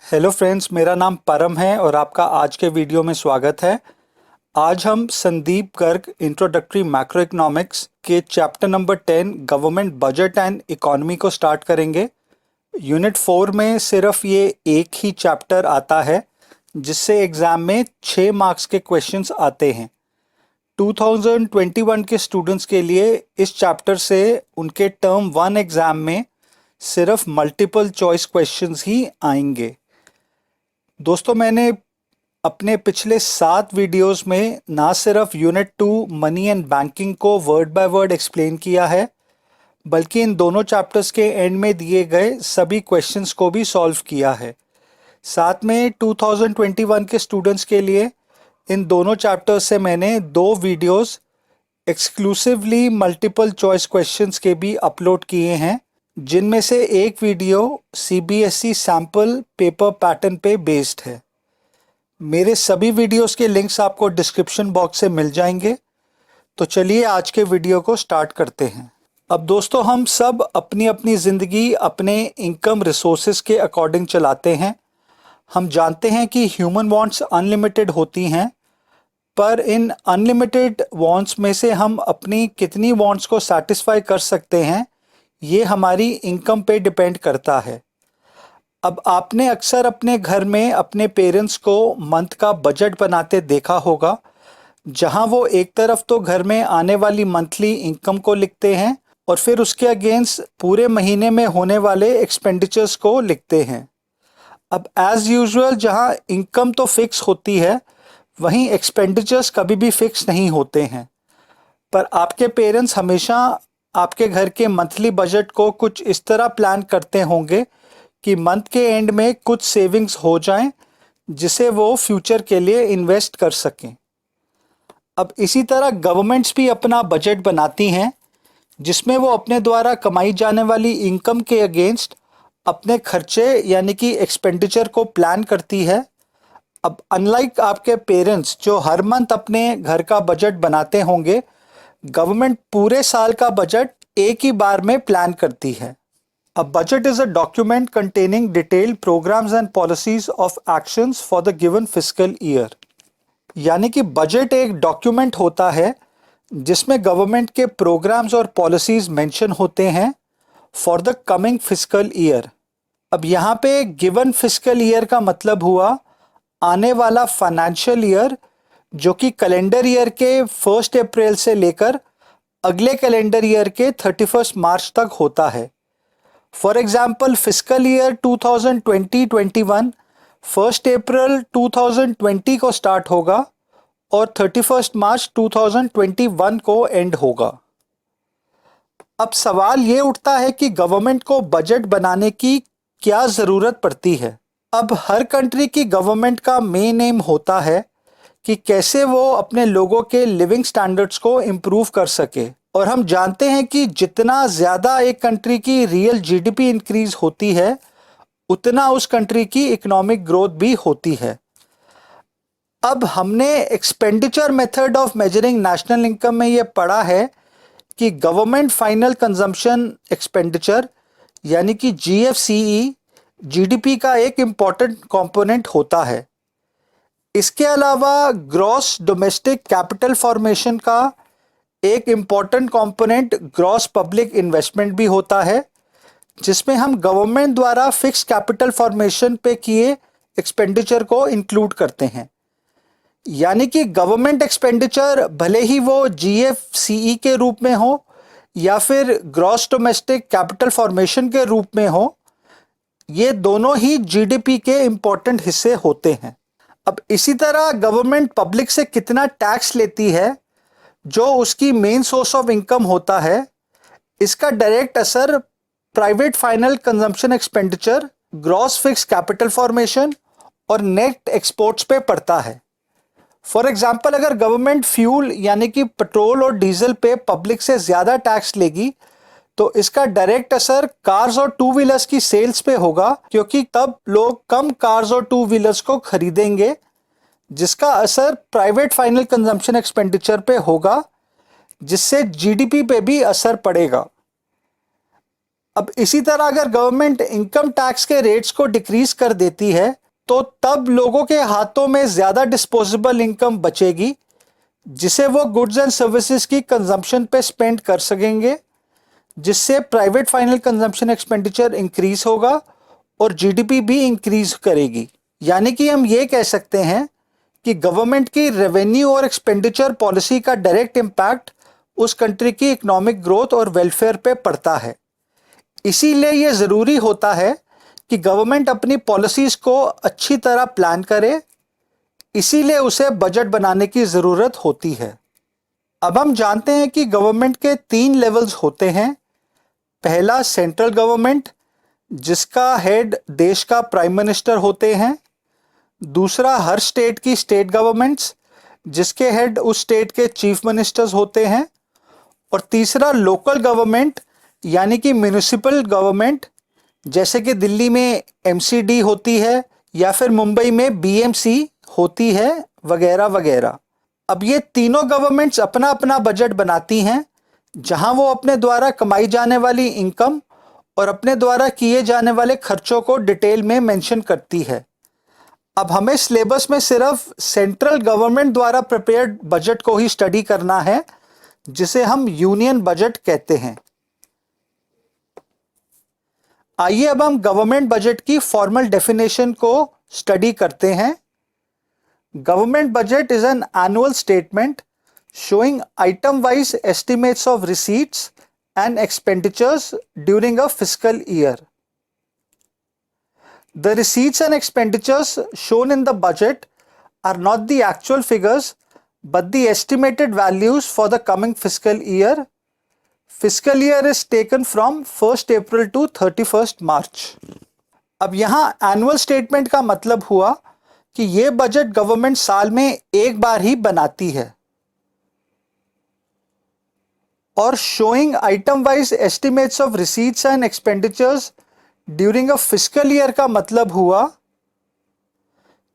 Hello friends, मेरा नाम परम है और आपका आज के वीडियो में स्वागत है। आज हम Sandeep Garg introductory macro economics के chapter number 10 government budget and economy को स्टार्ट करेंगे। यूनिट 4 में सिर्फ ये एक ही चैप्टर आता है जिससे एग्ज़ाम में 6 मार्क्स के क्वेश्चंस आते हैं। 2021 के स्टूडेंट्स के लिए इस चैप्टर से उनके टर्म 1 एग्ज़ाम में सिर्फ मल्टीपल चॉइस क्वेश्चंस ही आएंगे। दोस्तों, मैंने अपने पिछले 7 वीडियोस में ना सिर्फ यूनिट 2 मनी एंड बैंकिंग को वर्ड बाय वर्ड एक्सप्लेन किया है, बल्कि इन दोनों चैप्टर्स के एंड में दिए गए सभी क्वेश्चंस को भी सॉल्व किया है। साथ में 2021 के स्टूडेंट्स के लिए इन दोनों चैप्टर्स से मैंने 2 videos exclusively multiple choice questions के भी अपलोड किए हैं, जिनमें से एक video CBSE sample paper pattern पे बेस्ड है। मेरे सभी वीडियोस के लिंक्स आपको डिस्क्रिप्शन बॉक्स से मिल जाएंगे। तो चलिए आज के वीडियो को स्टार्ट करते हैं। अब दोस्तों, हम सब अपनी अपनी ज़िंदगी अपने इनकम रिसोर्सेज के अकॉर्डिंग चलाते हैं। हम जानते हैं कि ह्यूमन वांट्स अनलिमिटेड होती हैं, पर इन अनलिमिटेड वांट्स में से हम अपनी कितनी वांट्स को सेटिस्फाई कर सकते हैं, ये हमारी इनकम पे डिपेंड करता है। अब आपने अक्सर अपने घर में अपने पेरेंट्स को मंथ का बजट बनाते देखा होगा, जहां वो एक तरफ तो घर में आने वाली मंथली इनकम को लिखते हैं और फिर उसके अगेंस्ट पूरे महीने में होने वाले एक्सपेंडिचर्स को लिखते हैं। अब एज यूजुअल जहां इनकम तो फिक्स होती है, वहीं एक्सपेंडिचर्स कभी भी फिक्स नहीं होते हैं। पर आपके पेरेंट्स हमेशा आपके घर के मंथली बजट को कुछ इस तरह प्लान करते होंगे कि मंथ के एंड में कुछ सेविंग्स हो जाएं, जिसे वो फ्यूचर के लिए इन्वेस्ट कर सकें। अब इसी तरह गवर्नमेंट्स भी अपना बजट बनाती हैं, जिसमें वो अपने द्वारा कमाई जाने वाली इनकम के अगेंस्ट अपने खर्चे यानी कि एक्सपेंडिचर को प्लान करती है। अब अनलाइक आपके पेरेंट्स जो हर मंथ अपने घर का बजट बनाते होंगे, गवर्नमेंट पूरे साल का बजट एक ही बार में प्लान करती है। A budget is a document containing detailed programs and policies of actions for the given fiscal year। यानी कि बजट एक डॉक्यूमेंट होता है जिसमें गवर्नमेंट के प्रोग्राम्स और पॉलिसीज मेंशन होते हैं for the coming fiscal year. अब यहाँ पे गिवन फिस्कल ईयर का मतलब हुआ आने वाला फाइनेंशियल ईयर, जो कि कैलेंडर ईयर के 1 अप्रैल से लेकर अगले कैलेंडर ईयर के 31 मार्च तक होता है। फॉर एग्जाम्पल फिस्कल ईयर 2020-21 1 अप्रैल 2020 को स्टार्ट होगा और 31 मार्च 2021 को एंड होगा। अब सवाल ये उठता है कि गवर्नमेंट को बजट बनाने की क्या ज़रूरत पड़ती है। अब हर कंट्री की गवर्नमेंट का मेन एम होता है कि कैसे वो अपने लोगों के लिविंग स्टैंडर्ड्स को इम्प्रूव कर सके, और हम जानते हैं कि जितना ज़्यादा एक कंट्री की रियल जीडीपी इंक्रीज होती है, उतना उस कंट्री की इकोनॉमिक ग्रोथ भी होती है। अब हमने expenditure method of measuring national income में ये पढ़ा है कि गवर्नमेंट फाइनल कंजम्पशन एक्सपेंडिचर यानी कि जीएफसीई जीडीपी का एक इम्पॉर्टेंट कंपोनेंट होता है। इसके अलावा ग्रॉस डोमेस्टिक कैपिटल फॉर्मेशन का एक important component gross public investment भी होता है, जिसमें हम गवर्नमेंट द्वारा फिक्स कैपिटल फॉर्मेशन पे किए एक्सपेंडिचर को इंक्लूड करते हैं। यानी कि गवर्नमेंट एक्सपेंडिचर भले ही वो जीएफसीई के रूप में हो या फिर ग्रॉस डोमेस्टिक कैपिटल फॉर्मेशन के रूप में हो, ये दोनों ही जीडीपी के इम्पॉर्टेंट हिस्से होते हैं। अब इसी तरह गवर्नमेंट पब्लिक से कितना टैक्स लेती है, जो उसकी मेन सोर्स ऑफ इनकम होता है, इसका डायरेक्ट असर private final consumption expenditure, gross fix capital formation और नेट एक्सपोर्ट्स पे पड़ता है। फॉर एग्जांपल, अगर गवर्नमेंट फ्यूल यानी कि पेट्रोल और डीजल पे पब्लिक से ज़्यादा टैक्स लेगी, तो इसका डायरेक्ट असर कार्स और टू व्हीलर्स की सेल्स पे होगा, क्योंकि तब लोग कम कार्स और टू व्हीलर्स को खरीदेंगे, जिसका असर प्राइवेट फाइनल कंजम्पशन एक्सपेंडिचर पे होगा, जिससे जीडीपी पे भी असर पड़ेगा। अब इसी तरह अगर गवर्नमेंट इनकम टैक्स के रेट्स को डिक्रीज कर देती है तो तब लोगों के हाथों में ज़्यादा डिस्पोजेबल इनकम बचेगी, जिसे वो गुड्स एंड सर्विसेज की कंजम्पशन पे स्पेंड कर सकेंगे, जिससे private final consumption expenditure increase होगा और जीडीपी भी इंक्रीज करेगी। यानी कि हम ये कह सकते हैं कि गवर्नमेंट की रेवेन्यू और एक्सपेंडिचर पॉलिसी का डायरेक्ट इम्पैक्ट उस कंट्री की इकोनॉमिक ग्रोथ और वेलफेयर पे पड़ता है। इसीलिए ये ज़रूरी होता है कि गवर्नमेंट अपनी पॉलिसीज़ को अच्छी तरह प्लान करे, इसीलिए उसे बजट बनाने की ज़रूरत होती है। अब हम जानते हैं कि गवर्नमेंट के 3 लेवल्स होते हैं। पहला सेंट्रल गवर्नमेंट, जिसका हेड देश का प्राइम मिनिस्टर होते हैं। दूसरा हर स्टेट की स्टेट गवर्नमेंट्स, जिसके हेड उस स्टेट के चीफ मिनिस्टर्स होते हैं। और तीसरा लोकल गवर्नमेंट यानी कि म्यूनिसिपल गवर्नमेंट, जैसे कि दिल्ली में एमसीडी होती है या फिर मुंबई में बीएमसी होती है वगैरह वगैरह। अब ये तीनों गवर्नमेंट्स अपना अपना बजट बनाती हैं, जहां वो अपने द्वारा कमाई जाने वाली इनकम और अपने द्वारा किए जाने वाले खर्चों को डिटेल में मेंशन करती है। अब हमें सिलेबस में सिर्फ सेंट्रल गवर्नमेंट द्वारा प्रिपेयर्ड बजट को ही स्टडी करना है, जिसे हम यूनियन बजट कहते हैं। आइए अब हम गवर्नमेंट बजट की फॉर्मल डेफिनेशन को स्टडी करते हैं। Government budget is an annual statement showing item-wise estimates of receipts and expenditures during a fiscal year. The receipts and expenditures shown in the budget are not the actual figures but the estimated values for the coming fiscal year. Fiscal year is taken from 1st April to 31st March. अब यहाँ annual statement का मतलब हुआ कि ये budget government साल में एक बार ही बनाती है। और showing item wise estimates of receipts and expenditures during a fiscal year का मतलब हुआ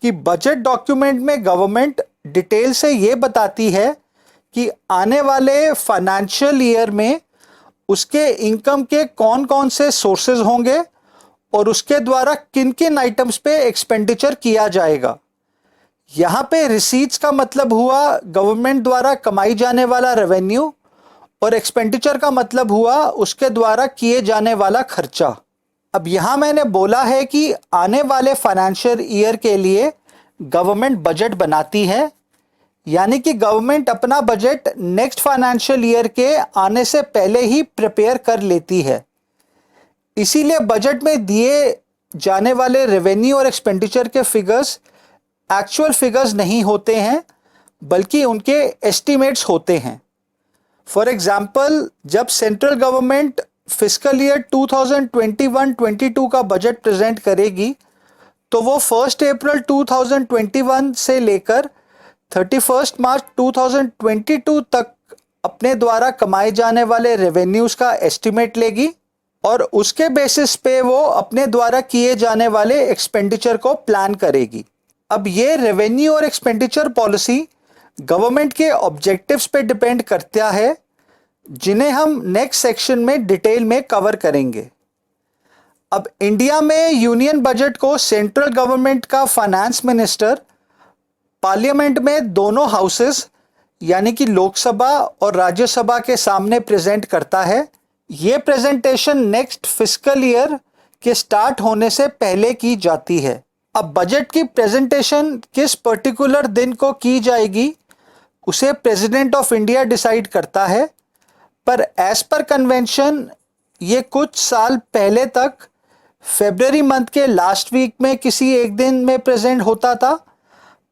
कि बजट डॉक्यूमेंट में गवर्नमेंट डिटेल से ये बताती है कि आने वाले फाइनेंशियल ईयर में उसके इनकम के कौन कौन से सोर्सेज होंगे और उसके द्वारा किन किन आइटम्स पे एक्सपेंडिचर किया जाएगा। यहाँ पे रिसीट्स का मतलब हुआ गवर्नमेंट द्वारा कमाई जाने वाला रेवेन्यू और एक्सपेंडिचर का मतलब हुआ उसके द्वारा किए जाने वाला खर्चा। अब यहाँ मैंने बोला है कि आने वाले फाइनेंशियल ईयर के लिए गवर्नमेंट बजट बनाती है, यानी कि गवर्नमेंट अपना बजट नेक्स्ट फाइनेंशियल ईयर के आने से पहले ही प्रिपेयर कर लेती है। इसीलिए बजट में दिए जाने वाले रेवेन्यू और एक्सपेंडिचर के फिगर्स एक्चुअल फिगर्स नहीं होते हैं, बल्कि उनके एस्टिमेट्स होते हैं। फॉर एग्जाम्पल, जब सेंट्रल गवर्नमेंट फिस्कल ईयर 2021-22 का बजट प्रेजेंट करेगी तो वो 1 अप्रैल 2021 से लेकर 31 मार्च 2022 तक अपने द्वारा कमाए जाने वाले रेवेन्यूज का एस्टिमेट लेगी और उसके बेसिस पे वो अपने द्वारा किए जाने वाले एक्सपेंडिचर को प्लान करेगी। अब ये रेवेन्यू और एक्सपेंडिचर पॉलिसी गवर्नमेंट के ऑब्जेक्टिव्स पे डिपेंड करता है, जिन्हें हम नेक्स्ट सेक्शन में डिटेल में कवर करेंगे। अब इंडिया में यूनियन बजट को सेंट्रल गवर्नमेंट का फाइनेंस मिनिस्टर पार्लियामेंट में दोनों हाउसेस यानी कि लोकसभा और राज्यसभा के सामने प्रेजेंट करता है। ये प्रेजेंटेशन नेक्स्ट फिस्कल ईयर के स्टार्ट होने से पहले की जाती है। अब बजट की प्रेजेंटेशन किस पर्टिकुलर दिन को की जाएगी उसे प्रेसिडेंट ऑफ इंडिया डिसाइड करता है, पर एज पर कन्वेंशन ये कुछ साल पहले तक फरवरी मंथ के लास्ट वीक में किसी एक दिन में प्रेजेंट होता था,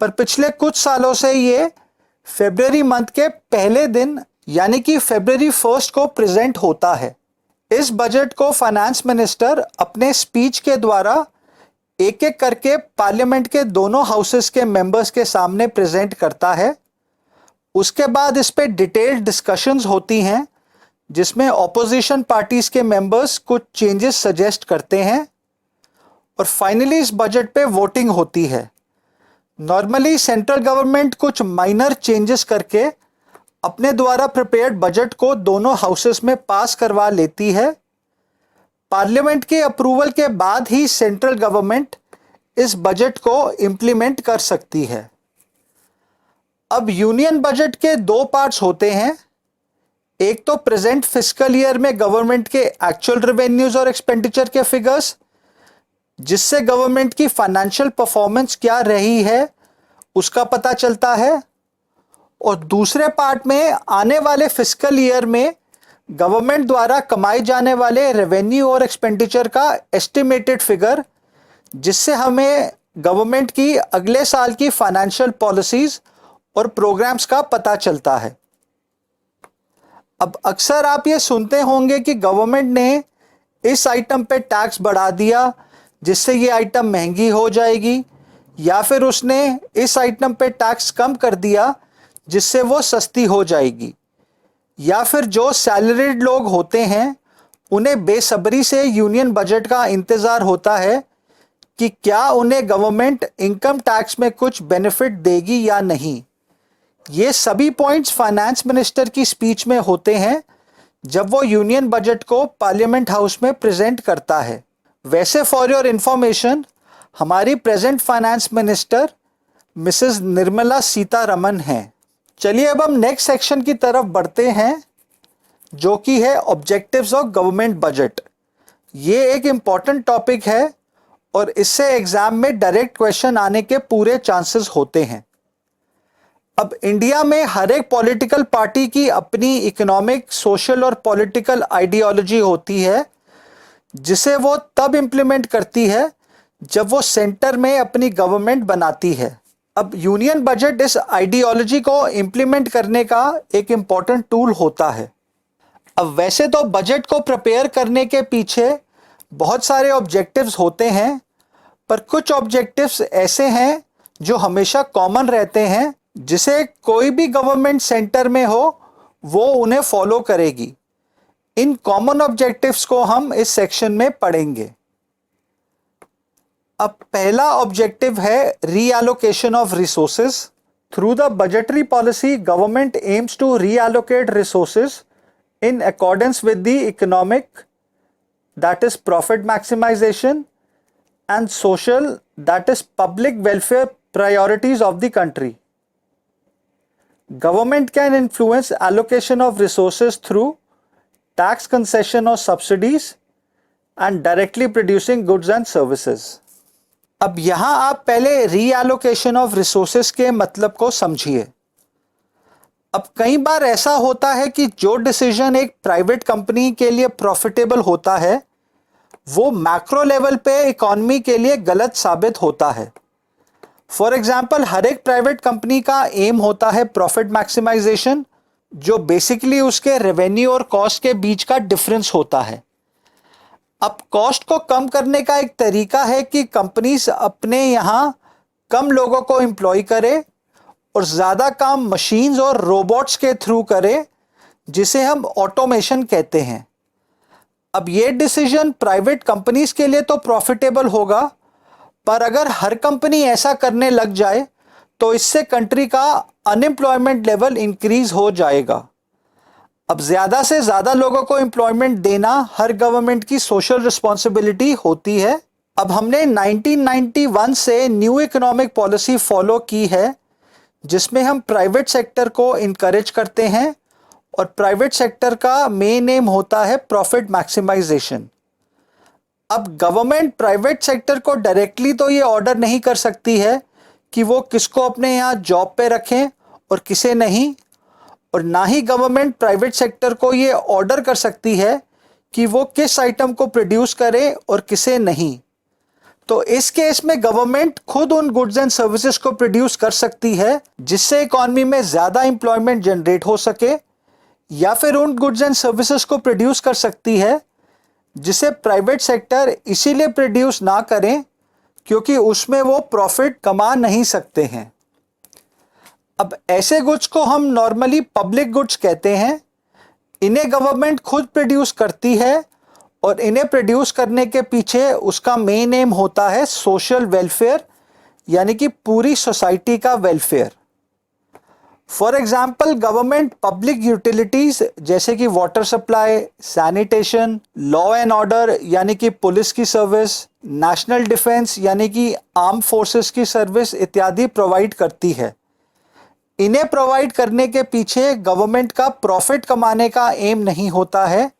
पर पिछले कुछ सालों से ये फरवरी मंथ के पहले दिन यानी कि फरवरी 1 को प्रेजेंट होता है। इस बजट को फाइनेंस मिनिस्टर अपने स्पीच के द्वारा एक एक करके पार्लियामेंट के दोनों हाउसेस के मेंबर्स के सामने प्रेजेंट करता है। उसके बाद इस पे डिटेल्ड डिस्कशंस होती हैं, जिसमें ऑपोजिशन पार्टीज के मेंबर्स कुछ चेंजेस सजेस्ट करते हैं और फाइनली इस बजट पे वोटिंग होती है। नॉर्मली सेंट्रल गवर्नमेंट कुछ माइनर चेंजेस करके अपने द्वारा प्रिपेयर्ड बजट को दोनों हाउसेस में पास करवा लेती है, पार्लियामेंट के अप्रूवल के बाद ही सेंट्रल गवर्नमेंट इस बजट को इम्प्लीमेंट कर सकती है। अब यूनियन बजट के दो पार्ट्स होते हैं। एक तो प्रेजेंट फिस्कल ईयर में गवर्नमेंट के एक्चुअल रेवेन्यूज और एक्सपेंडिचर के फिगर्स, जिससे गवर्नमेंट की फाइनेंशियल परफॉर्मेंस क्या रही है उसका पता चलता है। और दूसरे पार्ट में आने वाले फिस्कल ईयर में गवर्नमेंट द्वारा कमाए जाने वाले रेवेन्यू और एक्सपेंडिचर का एस्टिमेटेड फिगर, जिससे हमें गवर्नमेंट की अगले साल की फाइनेंशियल पॉलिसीज और प्रोग्राम्स का पता चलता है। अब अक्सर आप ये सुनते होंगे कि गवर्नमेंट ने इस आइटम पे टैक्स बढ़ा दिया जिससे ये आइटम महंगी हो जाएगी, या फिर उसने इस आइटम पे टैक्स कम कर दिया जिससे वो सस्ती हो जाएगी, या फिर जो सैलरीड लोग होते हैं उन्हें बेसब्री से यूनियन बजट का इंतज़ार होता है कि क्या उन्हें गवर्नमेंट इनकम टैक्स में कुछ बेनिफिट देगी या नहीं। ये सभी पॉइंट्स फाइनेंस मिनिस्टर की स्पीच में होते हैं जब वो यूनियन बजट को पार्लियामेंट हाउस में प्रेजेंट करता है। वैसे फॉर योर इंफॉर्मेशन, हमारी present finance minister Mrs Nirmala Sitharaman हैं। चलिए अब हम नेक्स्ट सेक्शन की तरफ बढ़ते हैं, जो कि है ऑब्जेक्टिव्स ऑफ गवर्नमेंट बजट। ये एक इम्पॉर्टेंट टॉपिक है और इससे एग्जाम में डायरेक्ट क्वेश्चन आने के पूरे चांसेस होते हैं। अब इंडिया में हर एक पॉलिटिकल पार्टी की अपनी इकोनॉमिक, सोशल और पॉलिटिकल आइडियोलॉजी होती है, जिसे वो तब इम्प्लीमेंट करती है जब वो सेंटर में अपनी गवर्नमेंट बनाती है। अब यूनियन बजट इस आइडियोलॉजी को इम्प्लीमेंट करने का एक इम्पॉर्टेंट टूल होता है। अब वैसे तो बजट को प्रिपेयर करने के पीछे बहुत सारे ऑब्जेक्टिव्स होते हैं, पर कुछ ऑब्जेक्टिव्स ऐसे हैं जो हमेशा कॉमन रहते हैं, जिसे कोई भी गवर्नमेंट सेंटर में हो वो उन्हें फॉलो करेगी। इन कॉमन ऑब्जेक्टिव्स को हम इस सेक्शन में पढ़ेंगे। अब पहला ऑब्जेक्टिव है reallocation of resources. Through the budgetary policy government aims to reallocate resources in accordance with the economic, that is profit maximization, and social, that is public welfare priorities of the country. Government can influence allocation of resources through tax concession or subsidies and directly producing goods and services. अब यहाँ आप पहले reallocation of resources के मतलब को समझिए। अब कई बार ऐसा होता है कि जो डिसीजन एक प्राइवेट कंपनी के लिए प्रॉफिटेबल होता है वो मैक्रो लेवल पे इकोनॉमी के लिए गलत साबित होता है। फॉर एग्जांपल, हर एक प्राइवेट कंपनी का एम होता है प्रॉफिट मैक्सिमाइजेशन, जो बेसिकली उसके रेवेन्यू और कॉस्ट के बीच का डिफरेंस होता है। अब कॉस्ट को कम करने का एक तरीका है कि कंपनीज अपने यहाँ कम लोगों को एम्प्लॉय करे और ज़्यादा काम मशीन्स और रोबोट्स के थ्रू करे, जिसे हम ऑटोमेशन कहते हैं। अब ये डिसीजन प्राइवेट कंपनीज के लिए तो प्रॉफिटेबल होगा, पर अगर हर कंपनी ऐसा करने लग जाए तो इससे कंट्री का अनएम्प्लॉयमेंट लेवल इंक्रीज हो जाएगा। अब ज़्यादा से ज़्यादा लोगों को एम्प्लॉयमेंट देना हर गवर्नमेंट की सोशल रिस्पॉन्सिबिलिटी होती है। अब हमने 1991 से न्यू इकोनॉमिक पॉलिसी फॉलो की है, जिसमें हम प्राइवेट सेक्टर को इनकरेज करते हैं और प्राइवेट सेक्टर का मेन एम होता है प्रॉफिट मैक्सिमाइजेशन। अब गवर्नमेंट प्राइवेट सेक्टर को डायरेक्टली तो ये ऑर्डर नहीं कर सकती है कि वो किसको अपने यहाँ जॉब पे रखें और किसे नहीं, और ना ही गवर्नमेंट प्राइवेट सेक्टर को ये ऑर्डर कर सकती है कि वो किस आइटम को प्रोड्यूस करे और किसे नहीं। तो इस केस में गवर्नमेंट खुद उन गुड्स एंड सर्विसेज को प्रोड्यूस कर सकती है जिससे इकॉनमी में ज़्यादा एम्प्लॉयमेंट जनरेट हो सके, या फिर उन गुड्स एंड सर्विसेज को प्रोड्यूस कर सकती है जिसे प्राइवेट सेक्टर इसीलिए प्रोड्यूस ना करें क्योंकि उसमें वो प्रॉफिट कमा नहीं सकते हैं। अब ऐसे गुड्स को हम नॉर्मली पब्लिक गुड्स कहते हैं। इन्हें गवर्नमेंट खुद प्रोड्यूस करती है और इन्हें प्रोड्यूस करने के पीछे उसका मेन एम होता है सोशल वेलफेयर, यानी कि पूरी सोसाइटी का welfare. For example government public utilities जैसे कि water supply, sanitation, law and order यानी कि पुलिस की सर्विस, नेशनल डिफेंस यानी कि आर्म फोर्सेस की सर्विस इत्यादि प्रोवाइड करती है। इन्हें प्रोवाइड करने के पीछे गवर्नमेंट का प्रॉफिट कमाने का एम नहीं होता है।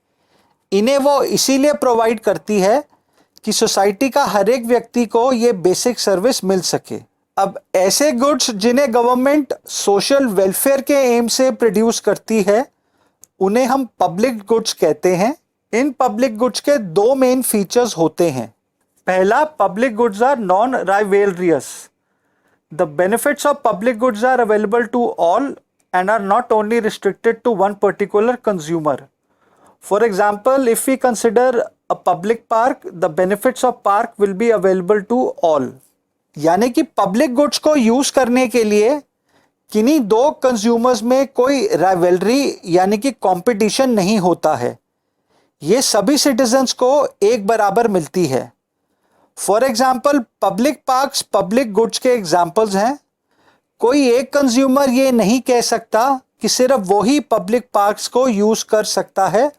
इन्हें वो इसीलिए प्रोवाइड करती है कि सोसाइटी का हर एक व्यक्ति को ये बेसिक सर्विस मिल सके। अब ऐसे गुड्स जिन्हें गवर्नमेंट सोशल वेलफेयर के एम से प्रोड्यूस करती है उन्हें हम पब्लिक गुड्स कहते हैं। इन पब्लिक गुड्स के दो मेन फीचर्स होते हैं। पहला, public goods are non rivalrous. The benefits of public goods are available to all and are not only restricted to one particular consumer. For example, if we consider a public park, the benefits of park will be available to all. यानी कि public goods को use करने के लिए किन्हीं दो consumers में कोई राइवलरी यानी कि कंपटीशन नहीं होता है। ये सभी सिटीजन्स को एक बराबर मिलती है। For example public parks public goods के एग्जाम्पल्स हैं। कोई एक कंज्यूमर ये नहीं कह सकता कि सिर्फ वो ही पब्लिक पार्क्स को यूज कर सकता है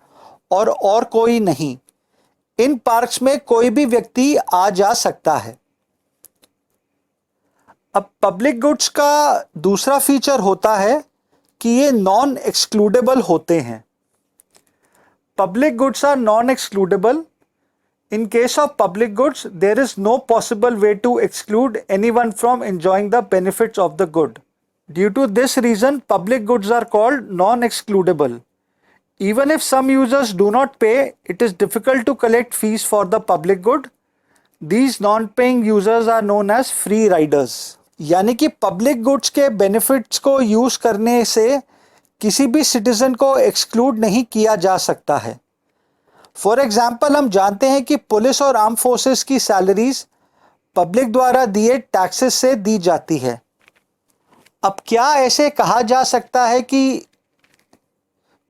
और कोई नहीं। इन पार्क्स में कोई भी व्यक्ति आ जा सकता है। अब पब्लिक गुड्स का दूसरा फीचर होता है कि ये नॉन एक्सक्लूडेबल होते हैं। Public goods are non excludable. In case of public goods, there is no possible way to exclude anyone from enjoying the benefits of the good. Due to this reason, public goods are called non-excludable. Even if some users do not pay, it is difficult to collect fees for the public good. These non-paying users are known as free riders. यानी कि public goods के benefits को use करने से किसी भी citizen को exclude नहीं किया जा सकता है। फॉर एग्जाम्पल हम जानते हैं कि पुलिस और आर्म फोर्सेस की सैलरीज पब्लिक द्वारा दिए टैक्सेस से दी जाती है। अब क्या ऐसे कहा जा सकता है कि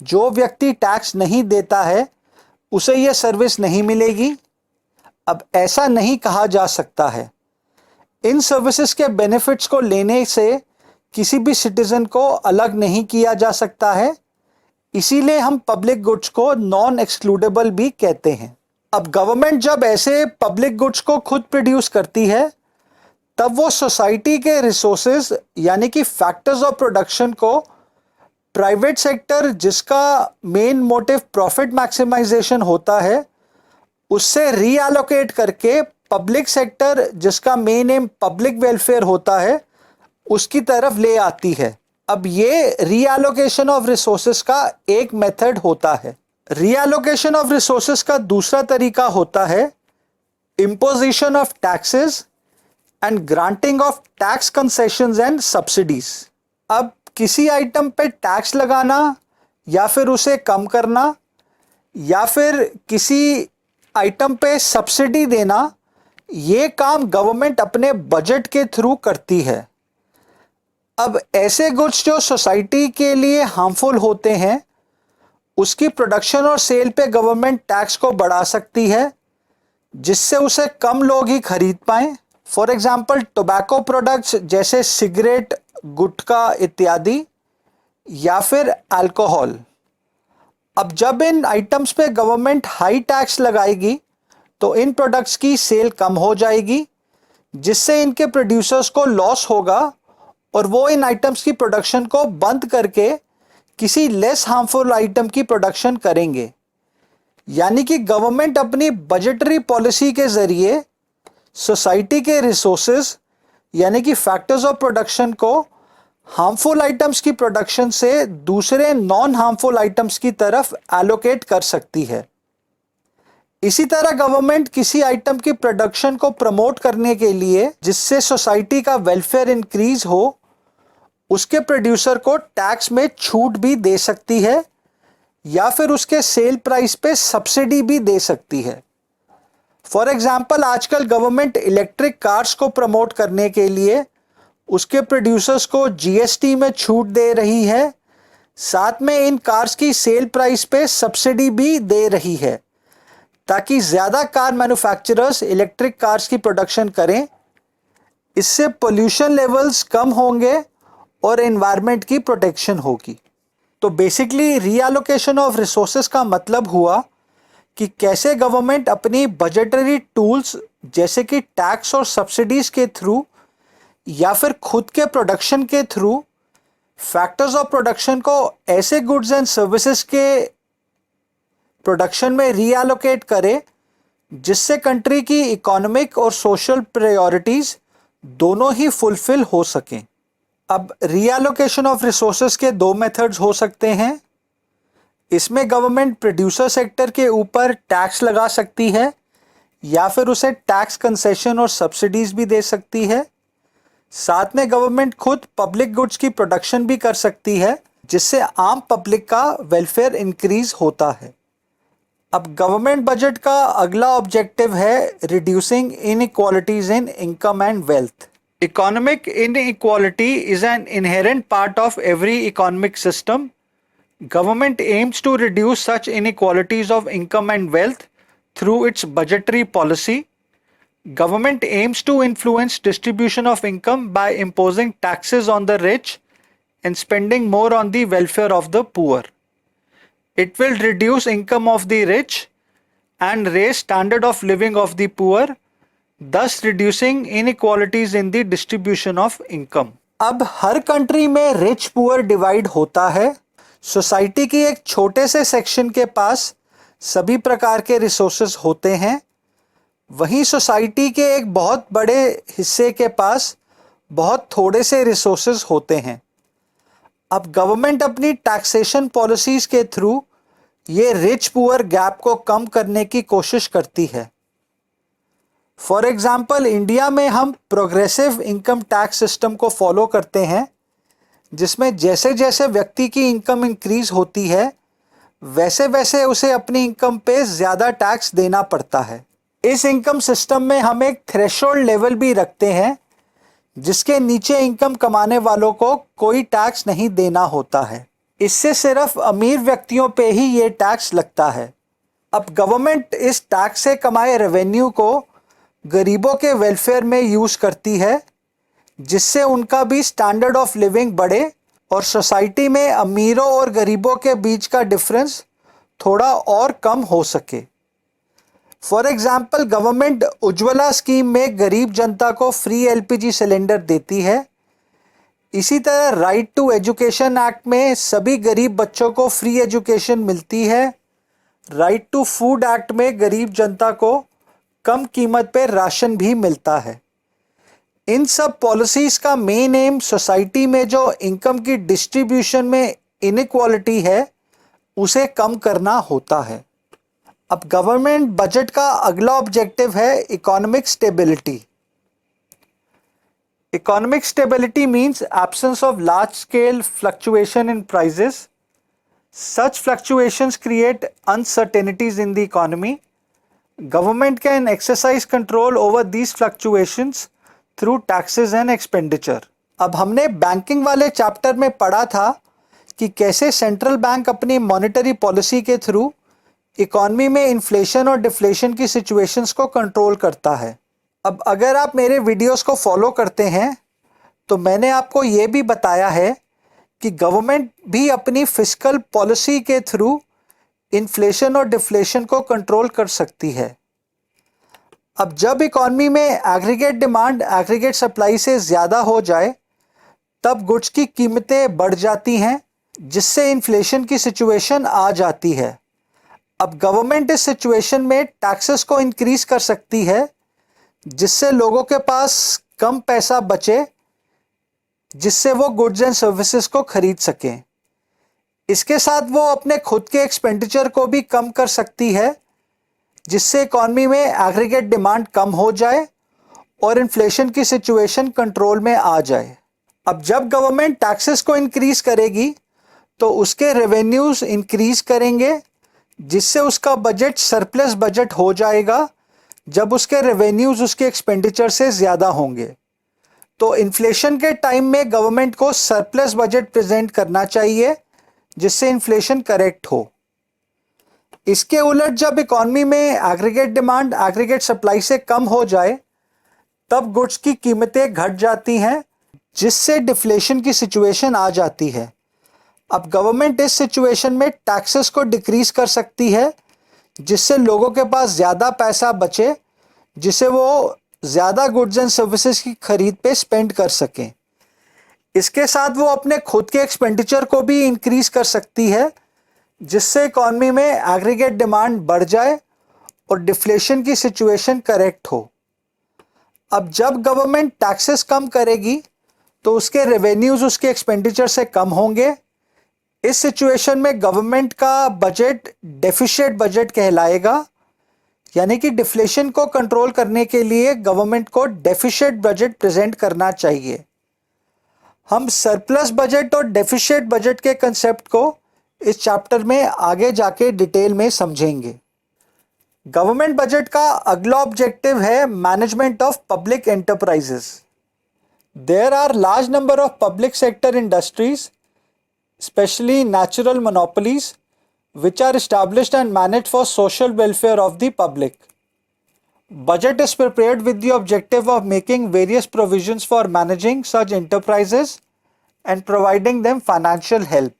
जो व्यक्ति टैक्स नहीं देता है उसे यह सर्विस नहीं मिलेगी? अब ऐसा नहीं कहा जा सकता है। इन सर्विसेज के बेनिफिट्स को लेने से किसी भी सिटीजन को अलग नहीं किया जा सकता है। इसीलिए हम पब्लिक गुड्स को नॉन एक्सक्लूडेबल भी कहते हैं। अब गवर्नमेंट जब ऐसे पब्लिक गुड्स को खुद प्रोड्यूस करती है तब वो सोसाइटी के रिसोर्सेज यानी कि फैक्टर्स ऑफ प्रोडक्शन को प्राइवेट सेक्टर, जिसका मेन मोटिव प्रॉफिट मैक्सिमाइजेशन होता है, उससे रीएलोकेट करके पब्लिक सेक्टर, जिसका मेन एम पब्लिक वेलफेयर होता है, उसकी तरफ ले आती है। अब ये रीएलोकेशन ऑफ रिसोर्सेज का एक मेथड होता है। रीएलोकेशन ऑफ रिसोर्सेज का दूसरा तरीका होता है imposition of taxes and granting of tax concessions and subsidies. अब किसी आइटम पे टैक्स लगाना या फिर उसे कम करना या फिर किसी आइटम पे सब्सिडी देना, ये काम गवर्नमेंट अपने बजट के थ्रू करती है। अब ऐसे गुड्स जो सोसाइटी के लिए हार्मफुल होते हैं उसकी प्रोडक्शन और सेल पे गवर्नमेंट टैक्स को बढ़ा सकती है, जिससे उसे कम लोग ही खरीद पाएं। फॉर एग्जाम्पल टोबैको प्रोडक्ट्स जैसे सिगरेट, गुटखा इत्यादि, या फिर अल्कोहल। अब जब इन आइटम्स पे गवर्नमेंट हाई टैक्स लगाएगी तो इन प्रोडक्ट्स की सेल कम हो जाएगी, जिससे इनके प्रोड्यूसर्स को लॉस होगा और वो इन आइटम्स की प्रोडक्शन को बंद करके किसी लेस हार्मफुल आइटम की प्रोडक्शन करेंगे। यानी कि गवर्नमेंट अपनी बजटरी पॉलिसी के जरिए सोसाइटी के रिसोर्सेज यानी कि फैक्टर्स ऑफ प्रोडक्शन को हार्मफुल आइटम्स की प्रोडक्शन से दूसरे नॉन हार्मफुल आइटम्स की तरफ एलोकेट कर सकती है। इसी तरह गवर्नमेंट किसी आइटम की प्रोडक्शन को प्रमोट करने के लिए, जिससे सोसाइटी का वेलफेयर इंक्रीज हो, उसके प्रोड्यूसर को टैक्स में छूट भी दे सकती है या फिर उसके सेल प्राइस पे सब्सिडी भी दे सकती है। फॉर एग्जाम्पल आजकल गवर्नमेंट इलेक्ट्रिक कार्स को प्रमोट करने के लिए उसके प्रोड्यूसर्स को जीएसटी में छूट दे रही है, साथ में इन कार्स की सेल प्राइस पे सब्सिडी भी दे रही है, ताकि ज़्यादा कार मैन्युफैक्चरर्स इलेक्ट्रिक कार्स की प्रोडक्शन करें। इससे पोल्यूशन लेवल्स कम होंगे और एनवायरनमेंट की प्रोटेक्शन होगी। तो बेसिकली रीएलोकेशन ऑफ रिसोर्सेज का मतलब हुआ कि कैसे गवर्नमेंट अपनी बजटरी टूल्स जैसे कि टैक्स और सब्सिडीज के थ्रू या फिर खुद के प्रोडक्शन के थ्रू फैक्टर्स ऑफ प्रोडक्शन को ऐसे गुड्स एंड सर्विसेज के प्रोडक्शन में रीएलोकेट करे जिससे कंट्री की इकोनॉमिक और सोशल प्रायोरिटीज दोनों ही फुलफिल हो सकें। अब रीएलोकेशन ऑफ रिसोर्सेज के दो मेथड्स हो सकते हैं। इसमें गवर्नमेंट प्रोड्यूसर सेक्टर के ऊपर टैक्स लगा सकती है या फिर उसे टैक्स कंसेशन और सब्सिडीज भी दे सकती है। साथ में गवर्नमेंट खुद पब्लिक गुड्स की प्रोडक्शन भी कर सकती है जिससे आम पब्लिक का वेलफेयर इंक्रीज होता है। अब गवर्नमेंट बजट का अगला ऑब्जेक्टिव है reducing inequalities in income and wealth. Economic inequality is an inherent part of every economic system. Government aims to reduce such inequalities of income and wealth through its budgetary policy. Government aims to influence distribution of income by imposing taxes on the rich and spending more on the welfare of the poor. It will reduce income of the rich and raise standard of living of the poor, thus reducing inequalities in the distribution of income. अब हर country में rich poor divide होता है। Society की एक छोटे से section के पास सभी प्रकार के रिसोर्सेज होते हैं, वहीं सोसाइटी के एक बहुत बड़े हिस्से के पास बहुत थोड़े से रिसोर्सेज होते हैं। अब गवर्नमेंट अपनी टैक्सेशन पॉलिसीज के थ्रू ये रिच पुअर गैप को कम करने की कोशिश करती है। फॉर एग्जाम्पल, इंडिया में हम प्रोग्रेसिव इनकम टैक्स सिस्टम को फॉलो करते हैं जिसमें जैसे जैसे व्यक्ति की इनकम इंक्रीज होती है वैसे वैसे उसे अपनी इनकम पे ज़्यादा टैक्स देना पड़ता है। इस इनकम सिस्टम में हम एक थ्रेशोल्ड लेवल भी रखते हैं जिसके नीचे इनकम कमाने वालों को कोई टैक्स नहीं देना होता है। इससे सिर्फ अमीर व्यक्तियों पे ही ये टैक्स लगता है। अब गवर्नमेंट इस टैक्स से कमाए रेवेन्यू को गरीबों के वेलफेयर में यूज़ करती है जिससे उनका भी स्टैंडर्ड ऑफ लिविंग बढ़े और सोसाइटी में अमीरों और गरीबों के बीच का डिफरेंस थोड़ा और कम हो सके। For example, government Ujjwala scheme में गरीब जनता को फ्री एलपीजी सिलेंडर देती है। इसी तरह राइट टू एजुकेशन एक्ट में सभी गरीब बच्चों को फ्री एजुकेशन मिलती है। राइट टू फूड एक्ट में गरीब जनता को कम कीमत पर राशन भी मिलता है। इन सब पॉलिसीज़ का मेन एम सोसाइटी में जो इनकम की डिस्ट्रीब्यूशन में इनइक्वालिटी है उसे कम करना होता है। अब गवर्नमेंट बजट का अगला ऑब्जेक्टिव है economic stability. Economic stability means absence of large scale fluctuation in prices. Such fluctuations create uncertainties in the economy. Government can exercise control over these fluctuations through taxes and expenditure. अब हमने banking वाले chapter में पढ़ा था कि कैसे central bank अपनी monetary policy के थ्रू इकॉनमी में इन्फ्लेशन और डिफ्लेशन की सिचुएशंस को कंट्रोल करता है। अब अगर आप मेरे वीडियोस को फॉलो करते हैं तो मैंने आपको ये भी बताया है कि गवर्नमेंट भी अपनी फिस्कल पॉलिसी के थ्रू इन्फ्लेशन और डिफ्लेशन को कंट्रोल कर सकती है। अब जब इकॉनमी में एग्रीगेट डिमांड एग्रीगेट सप्लाई से ज़्यादा हो जाए तब गुड्स की कीमतें बढ़ जाती हैं जिससे इन्फ्लेशन की सिचुएशन आ जाती है। अब गवर्नमेंट इस सिचुएशन में टैक्सेस को इंक्रीज कर सकती है जिससे लोगों के पास कम पैसा बचे जिससे वो गुड्स एंड सर्विसेज को खरीद सकें। इसके साथ वो अपने खुद के एक्सपेंडिचर को भी कम कर सकती है जिससे इकॉनमी में एग्रीगेट डिमांड कम हो जाए और इन्फ्लेशन की सिचुएशन कंट्रोल में आ जाए। अब जब गवर्नमेंट टैक्सेस को इंक्रीज करेगी तो उसके रेवेन्यूज इंक्रीज करेंगे जिससे उसका बजट सरप्लस बजट हो जाएगा जब उसके रेवेन्यूज उसके एक्सपेंडिचर से ज़्यादा होंगे। तो इन्फ्लेशन के टाइम में गवर्नमेंट को सरप्लस बजट प्रेजेंट करना चाहिए जिससे इन्फ्लेशन करेक्ट हो। इसके उलट जब इकॉनमी में एग्रीगेट डिमांड एग्रीगेट सप्लाई से कम हो जाए तब गुड्स की कीमतें घट जाती हैं जिससे डिफ्लेशन की सिचुएशन आ जाती है। अब गवर्नमेंट इस सिचुएशन में टैक्सेस को डिक्रीज कर सकती है, जिससे लोगों के पास ज़्यादा पैसा बचे, जिसे वो ज़्यादा गुड्स एंड सर्विसेज की खरीद पे स्पेंड कर सकें। इसके साथ वो अपने खुद के एक्सपेंडिचर को भी इंक्रीज कर सकती है, जिससे इकॉनमी में एग्रीगेट डिमांड बढ़ जाए और डिफ्लेशन की सिचुएशन करेक्ट हो। अब जब गवर्नमेंट टैक्सेस कम करेगी तो उसके रेवेन्यूज उसके एक्सपेंडिचर से कम होंगे। इस सिचुएशन में गवर्नमेंट का बजट डेफिशिएट बजट कहलाएगा, यानी कि डिफ्लेशन को कंट्रोल करने के लिए गवर्नमेंट को डेफिशिएट बजट प्रेजेंट करना चाहिए। हम सरप्लस बजट और डेफिशिएट बजट के कंसेप्ट को इस चैप्टर में आगे जाके डिटेल में समझेंगे। गवर्नमेंट बजट का अगला ऑब्जेक्टिव है management of public enterprises. There are large number of public sector industries, especially natural monopolies, which are established and managed for social welfare of the public. Budget is prepared with the objective of making various provisions for managing such enterprises and providing them financial help.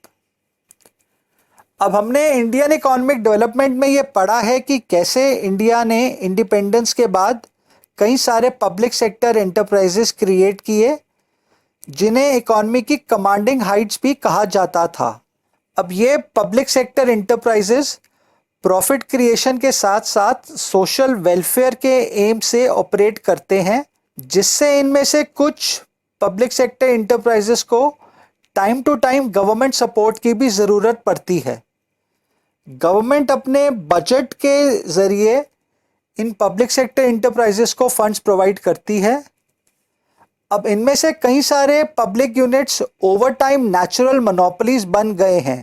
अब हमने Indian economic development में ये पढ़ा है कि कैसे India ने independence के बाद कई सारे पब्लिक सेक्टर एंटरप्राइजेस क्रिएट किए, जिन्हें इकॉनमी की कमांडिंग हाइट्स भी कहा जाता था। अब ये public sector enterprises profit creation के साथ साथ सोशल वेलफेयर के एम से ऑपरेट करते हैं, जिससे इनमें से कुछ पब्लिक सेक्टर एंटरप्राइजेस को time to time government support की भी ज़रूरत पड़ती है। गवर्नमेंट अपने बजट के ज़रिए इन पब्लिक सेक्टर एंटरप्राइजेस को फंड्स प्रोवाइड करती है। अब इनमें से कई सारे public units over time natural monopolies बन गए हैं।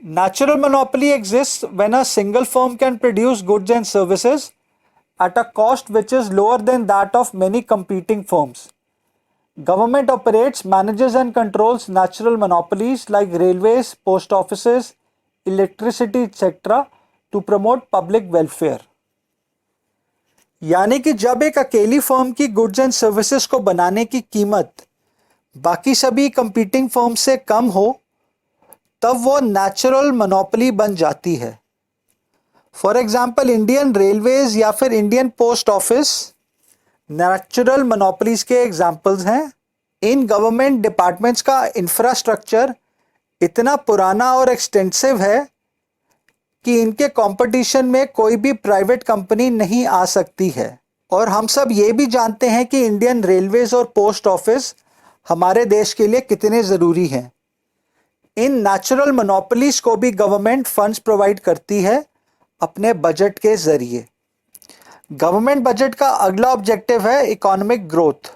Natural monopoly exist when a single firm can produce goods and services at a cost which is lower than that of many competing firms. Government operates, manages and controls natural monopolies like railways, post offices, electricity etc. to promote public welfare. यानी कि जब एक अकेली firm की goods and services को बनाने की कीमत बाकी सभी कंपीटिंग फर्म से कम हो, तब वो नेचुरल मोनोपोली बन जाती है. फॉर एग्जाम्पल इंडियन रेलवेज या फिर Indian post office natural monopolies के एग्जाम्पल्स हैं. इन गवर्नमेंट डिपार्टमेंट्स का इंफ्रास्ट्रक्चर इतना पुराना और एक्सटेंसिव है कि इनके कंपटीशन में कोई भी प्राइवेट कंपनी नहीं आ सकती है. और हम सब ये भी जानते हैं कि इंडियन रेलवेज और पोस्ट ऑफिस हमारे देश के लिए कितने ज़रूरी हैं. इन नेचुरल मोनोपोलीज को भी गवर्नमेंट फंड्स प्रोवाइड करती है अपने बजट के ज़रिए. गवर्नमेंट बजट का अगला ऑब्जेक्टिव है economic growth.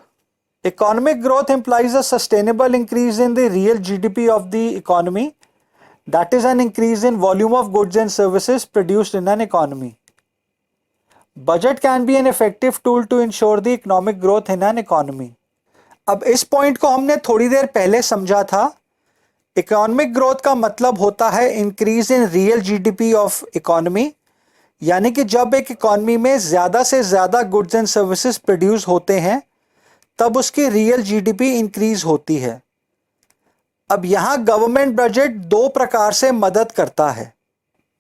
Economic growth implies a sustainable increase in the real GDP of the economy, that is an increase in volume of goods and services produced in an economy. Budget can be an effective tool to ensure the economic growth in an economy. अब इस point को हमने थोड़ी देर पहले समझा था. Economic growth का मतलब होता है increase in real GDP of economy, यानी कि जब एक इकोनॉमी में ज़्यादा से ज़्यादा गुड्स एंड सर्विसेज प्रोड्यूस होते हैं तब उसकी रियल जीडीपी इंक्रीज होती है. अब यहाँ गवर्नमेंट बजट दो प्रकार से मदद करता है.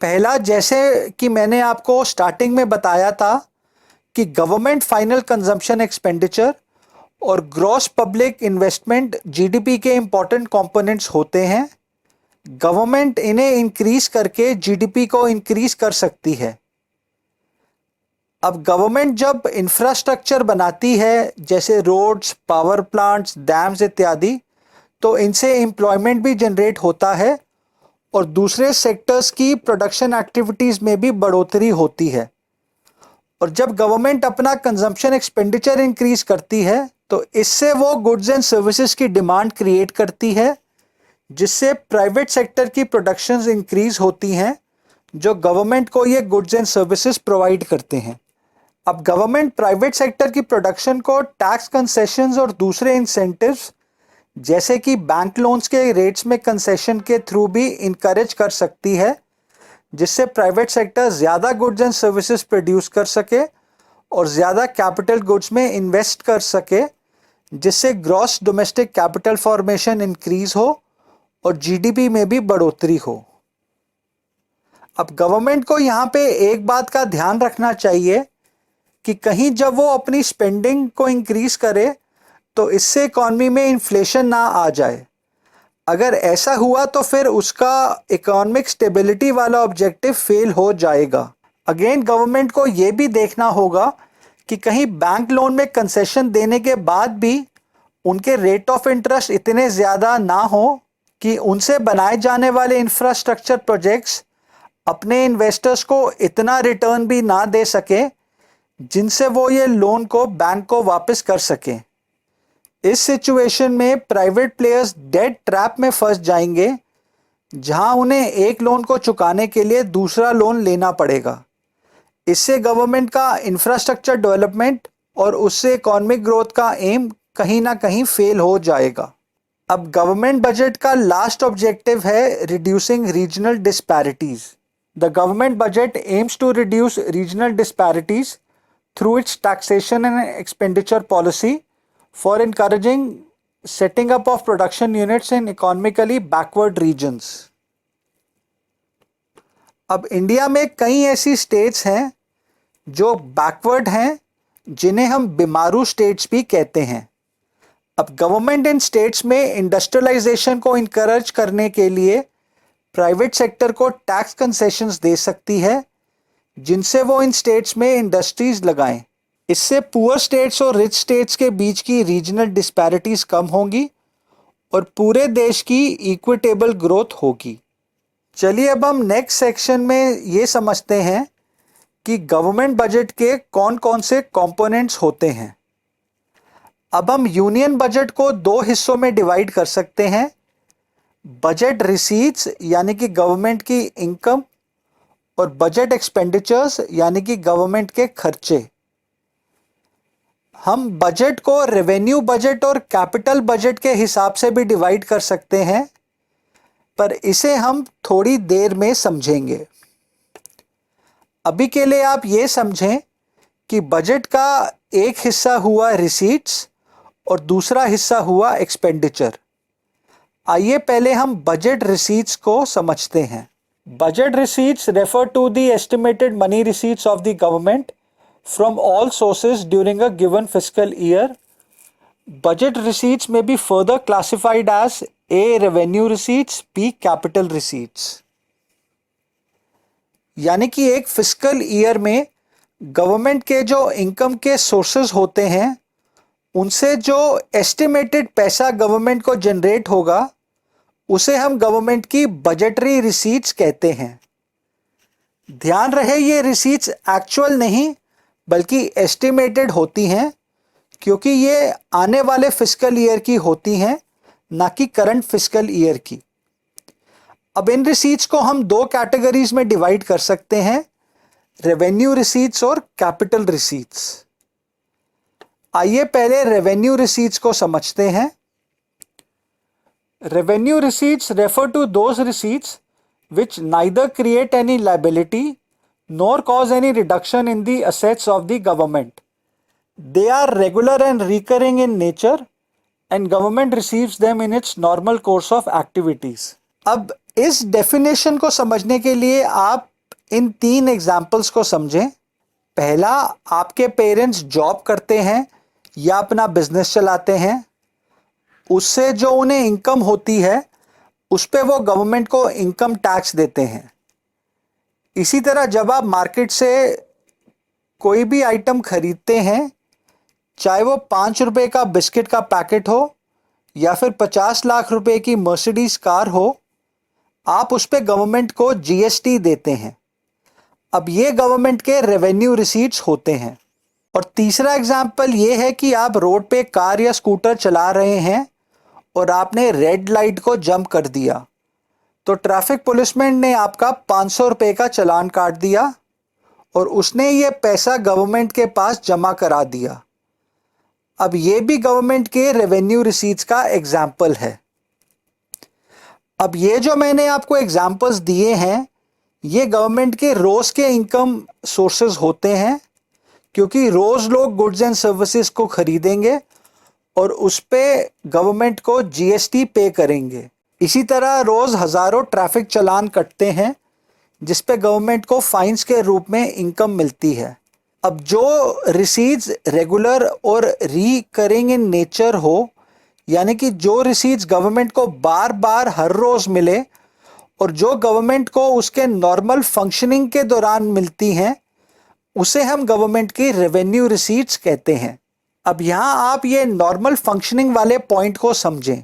पहला, जैसे कि मैंने आपको स्टार्टिंग में बताया था कि गवर्नमेंट फाइनल कंजम्पशन एक्सपेंडिचर और ग्रॉस पब्लिक इन्वेस्टमेंट जीडीपी के इंपॉर्टेंट कंपोनेंट्स होते हैं. गवर्नमेंट इन्हें इंक्रीज करके जीडीपी को इंक्रीज कर सकती है. अब गवर्नमेंट जब इंफ्रास्ट्रक्चर बनाती है जैसे रोड्स, पावर प्लांट्स, डैम्स इत्यादि, तो इनसे एम्प्लॉयमेंट भी जनरेट होता है और दूसरे सेक्टर्स की प्रोडक्शन एक्टिविटीज़ में भी बढ़ोतरी होती है. और जब गवर्नमेंट अपना कंजम्पशन एक्सपेंडिचर इंक्रीज करती है तो इससे वो गुड्स एंड सर्विसेज की डिमांड क्रिएट करती है, जिससे प्राइवेट सेक्टर की प्रोडक्शंस इंक्रीज होती हैं जो गवर्नमेंट को ये गुड्स एंड सर्विसेज प्रोवाइड करते हैं. अब गवर्नमेंट प्राइवेट सेक्टर की प्रोडक्शन को टैक्स कंसेशंस और दूसरे इंसेंटिव्स जैसे कि बैंक लोन्स के रेट्स में कंसेशन के थ्रू भी इनकरेज कर सकती है, जिससे प्राइवेट सेक्टर ज़्यादा गुड्स एंड सर्विसेज प्रोड्यूस कर सके और ज़्यादा कैपिटल गुड्स में इन्वेस्ट कर सके, जिससे gross domestic capital formation increase हो और जीडीपी में भी बढ़ोतरी हो। अब गवर्नमेंट को यहाँ पे एक बात का ध्यान रखना चाहिए कि कहीं जब वो अपनी स्पेंडिंग को इंक्रीज करे तो इससे इकॉनमी में इन्फ्लेशन ना आ जाए। अगर ऐसा हुआ तो फिर उसका इकोनॉमिक स्टेबिलिटी वाला ऑब्जेक्टिव फेल हो जाएगा। अगेन गवर्नमेंट को ये भी देखना होगा कि कहीं बैंक लोन में कंसेशन देने के बाद भी उनके रेट ऑफ इंटरेस्ट इतने ज़्यादा ना हो कि उनसे बनाए जाने वाले इंफ्रास्ट्रक्चर प्रोजेक्ट्स अपने इन्वेस्टर्स को इतना रिटर्न भी ना दे सके जिनसे वो ये लोन को बैंक को वापस कर सकें। इस सिचुएशन में प्राइवेट प्लेयर्स डेट ट्रैप में फंस जाएंगे, जहां उन्हें एक लोन को चुकाने के लिए दूसरा लोन लेना पड़ेगा। इससे गवर्नमेंट का इंफ्रास्ट्रक्चर डेवलपमेंट और उससे इकोनॉमिक ग्रोथ का एम कहीं ना कहीं फेल हो जाएगा। अब गवर्नमेंट बजट का लास्ट ऑब्जेक्टिव है reducing regional disparities. The government budget aims to reduce regional disparities through its taxation and expenditure policy for encouraging setting up of production units in economically backward regions. अब India में कई ऐसी states हैं जो backward हैं, जिन्हें हम बीमारू states भी कहते हैं। अब गवर्नमेंट इन स्टेट्स में इंडस्ट्रियलाइजेशन को इनकरेज करने के लिए प्राइवेट सेक्टर को टैक्स कंसेशंस दे सकती है, जिनसे वो इन स्टेट्स में इंडस्ट्रीज लगाएं। इससे पुअर स्टेट्स और रिच स्टेट्स के बीच की रीजनल डिस्पैरिटीज कम होंगी और पूरे देश की इक्विटेबल ग्रोथ होगी। चलिए अब हम नेक्स्ट सेक्शन में ये समझते हैं कि गवर्नमेंट बजट के कौन कौन से कंपोनेंट्स होते हैं। अब हम यूनियन बजट को दो हिस्सों में डिवाइड कर सकते हैं, बजट रिसीट्स यानी कि गवर्नमेंट की इनकम और बजट एक्सपेंडिचर्स यानी कि गवर्नमेंट के खर्चे। हम बजट को रेवेन्यू बजट और कैपिटल बजट के हिसाब से भी डिवाइड कर सकते हैं, पर इसे हम थोड़ी देर में समझेंगे। अभी के लिए आप ये समझें कि बजट का एक हिस्सा हुआ रिसीट्स और दूसरा हिस्सा हुआ एक्सपेंडिचर। आइए पहले हम बजट रिसीट्स को समझते हैं। Budget receipts refer to the estimated money receipts of the government from all sources during a given fiscal year. Budget receipts may be further classified as A. Revenue receipts, B. Capital receipts. यानी कि एक fiscal year में government के जो income के sources होते हैं, उनसे जो एस्टिमेटेड पैसा गवर्नमेंट को जनरेट होगा उसे हम गवर्नमेंट की बजटरी रिसीट्स कहते हैं। ध्यान रहे ये रिसीट्स एक्चुअल नहीं बल्कि एस्टिमेटेड होती हैं, क्योंकि ये आने वाले फिस्कल ईयर की होती हैं, ना कि करंट फिस्कल ईयर की। अब इन रिसीट्स को हम दो कैटेगरीज में डिवाइड कर सकते हैं, रेवेन्यू रिसीट्स और कैपिटल रिसीट्स। आइए पहले रेवेन्यू रिसीट्स को समझते हैं। Revenue receipts refer to those receipts which neither create any liability nor cause any reduction in the assets of the government. They are regular and recurring in nature and government receives them in its normal course of activities. अब इस definition को समझने के लिए आप इन तीन examples को समझें। पहला, आपके पेरेंट्स जॉब करते हैं या अपना बिजनेस चलाते हैं, उससे जो उन्हें इनकम होती है उस पे वो गवर्नमेंट को इनकम टैक्स देते हैं। इसी तरह जब आप मार्केट से कोई भी आइटम खरीदते हैं, चाहे वो 5 रुपए का बिस्किट का पैकेट हो या फिर 50 लाख रुपए की मर्सिडीज कार हो, आप उस पे गवर्नमेंट को जीएसटी देते हैं। अब ये गवर्नमेंट के रेवेन्यू रिसीट्स होते हैं। और तीसरा एग्जाम्पल ये है कि आप रोड पे कार या स्कूटर चला रहे हैं और आपने रेड लाइट को जंप कर दिया, तो ट्रैफिक पुलिसमैन ने आपका 500 रुपये का चालान काट दिया और उसने ये पैसा गवर्नमेंट के पास जमा करा दिया। अब ये भी गवर्नमेंट के रेवेन्यू रिसीट्स का एग्जाम्पल है। अब ये जो मैंने आपको एग्जाम्पल्स दिए हैं, ये गवर्नमेंट के रोज़ के इनकम सोर्सेज होते हैं, क्योंकि रोज़ लोग गुड्स एंड सर्विसेज को खरीदेंगे और उस पे गवर्नमेंट को जीएसटी पे करेंगे। इसी तरह रोज़ हज़ारों ट्रैफिक चालान कटते हैं जिस पे गवर्नमेंट को फाइन्स के रूप में इनकम मिलती है। अब जो रिसीट्स रेगुलर और रिकरिंग इन नेचर हो, यानी कि जो रिसीट्स गवर्नमेंट को बार बार हर रोज़ मिले और जो गवर्नमेंट को उसके नॉर्मल फंक्शनिंग के दौरान मिलती हैं, उसे हम गवर्नमेंट की रेवेन्यू रिसीट्स कहते हैं। अब यहाँ आप ये नॉर्मल फंक्शनिंग वाले पॉइंट को समझें।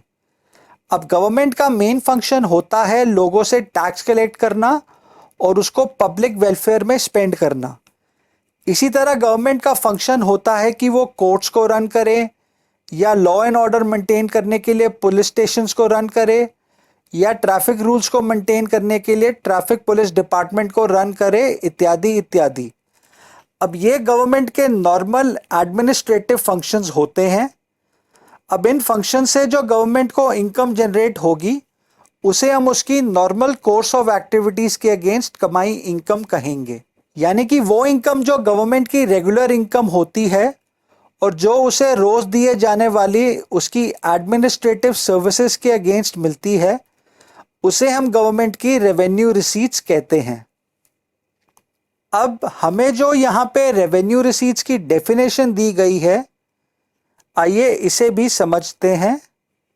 अब गवर्नमेंट का मेन फंक्शन होता है लोगों से टैक्स कलेक्ट करना और उसको पब्लिक वेलफेयर में स्पेंड करना। इसी तरह गवर्नमेंट का फंक्शन होता है कि वो कोर्ट्स को रन करे, या लॉ एंड ऑर्डर मेंटेन करने के लिए पुलिस स्टेशंस को रन करे, या ट्रैफिक रूल्स को मेंटेन करने के लिए ट्रैफिक पुलिस डिपार्टमेंट को रन करे, इत्यादि इत्यादि। अब ये गवर्नमेंट के नॉर्मल एडमिनिस्ट्रेटिव फंक्शंस होते हैं। अब इन फंक्शन से जो गवर्नमेंट को इनकम जनरेट होगी उसे हम उसकी नॉर्मल कोर्स ऑफ एक्टिविटीज़ के अगेंस्ट कमाई इनकम कहेंगे। यानी कि वो इनकम जो गवर्नमेंट की रेगुलर इनकम होती है और जो उसे रोज़ दिए जाने वाली उसकी एडमिनिस्ट्रेटिव सर्विसेज के अगेंस्ट मिलती है, उसे हम गवर्नमेंट की रेवेन्यू रिसीट्स कहते हैं। अब हमें जो यहाँ पे रेवेन्यू रिसीट्स की डेफिनेशन दी गई है, आइए इसे भी समझते हैं।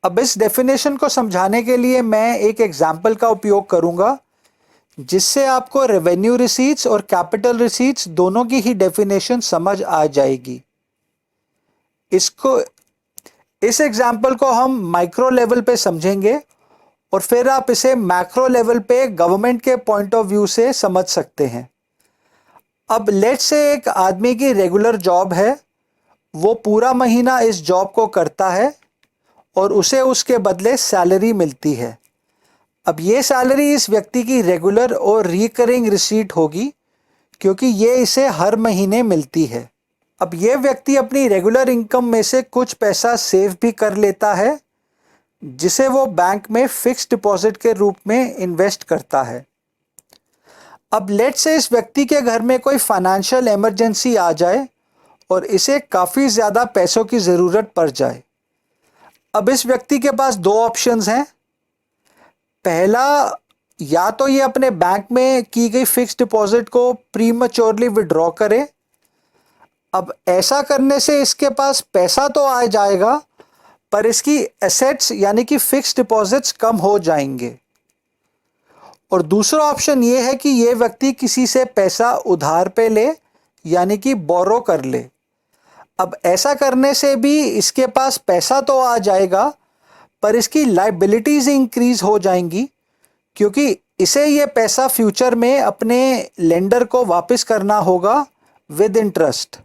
अब इस डेफिनेशन को समझाने के लिए मैं एक एग्जाम्पल का उपयोग करूँगा जिससे आपको रेवेन्यू रिसीट्स और कैपिटल रिसीट्स दोनों की ही डेफिनेशन समझ आ जाएगी। इस एग्जाम्पल को हम माइक्रो लेवल पे समझेंगे और फिर आप इसे मैक्रो लेवल पे गवर्नमेंट के पॉइंट ऑफ व्यू से समझ सकते हैं। अब लेट्स से एक आदमी की रेगुलर जॉब है, वो पूरा महीना इस जॉब को करता है और उसे उसके बदले सैलरी मिलती है। अब ये सैलरी इस व्यक्ति की रेगुलर और रिकरिंग रिसीट होगी क्योंकि ये इसे हर महीने मिलती है। अब ये व्यक्ति अपनी रेगुलर इनकम में से कुछ पैसा सेव भी कर लेता है जिसे वो बैंक में फिक्स डिपॉजिट के रूप में इन्वेस्ट करता है। अब लेट्स से इस व्यक्ति के घर में कोई फाइनेंशियल इमरजेंसी आ जाए और इसे काफ़ी ज़्यादा पैसों की ज़रूरत पड़ जाए। अब इस व्यक्ति के पास दो ऑप्शंस हैं। पहला, या तो ये अपने बैंक में की गई फिक्स डिपॉजिट को प्रीमैच्योरली विड्रॉ करे। अब ऐसा करने से इसके पास पैसा तो आ जाएगा पर इसकी एसेट्स यानी कि फिक्स डिपॉजिट्स कम हो जाएंगे। और दूसरा ऑप्शन ये है कि ये व्यक्ति किसी से पैसा उधार पे ले यानी कि बोरो कर ले। अब ऐसा करने से भी इसके पास पैसा तो आ जाएगा पर इसकी लायबिलिटीज़ इंक्रीज हो जाएंगी क्योंकि इसे ये पैसा फ्यूचर में अपने लेंडर को वापस करना होगा विद इंटरेस्ट।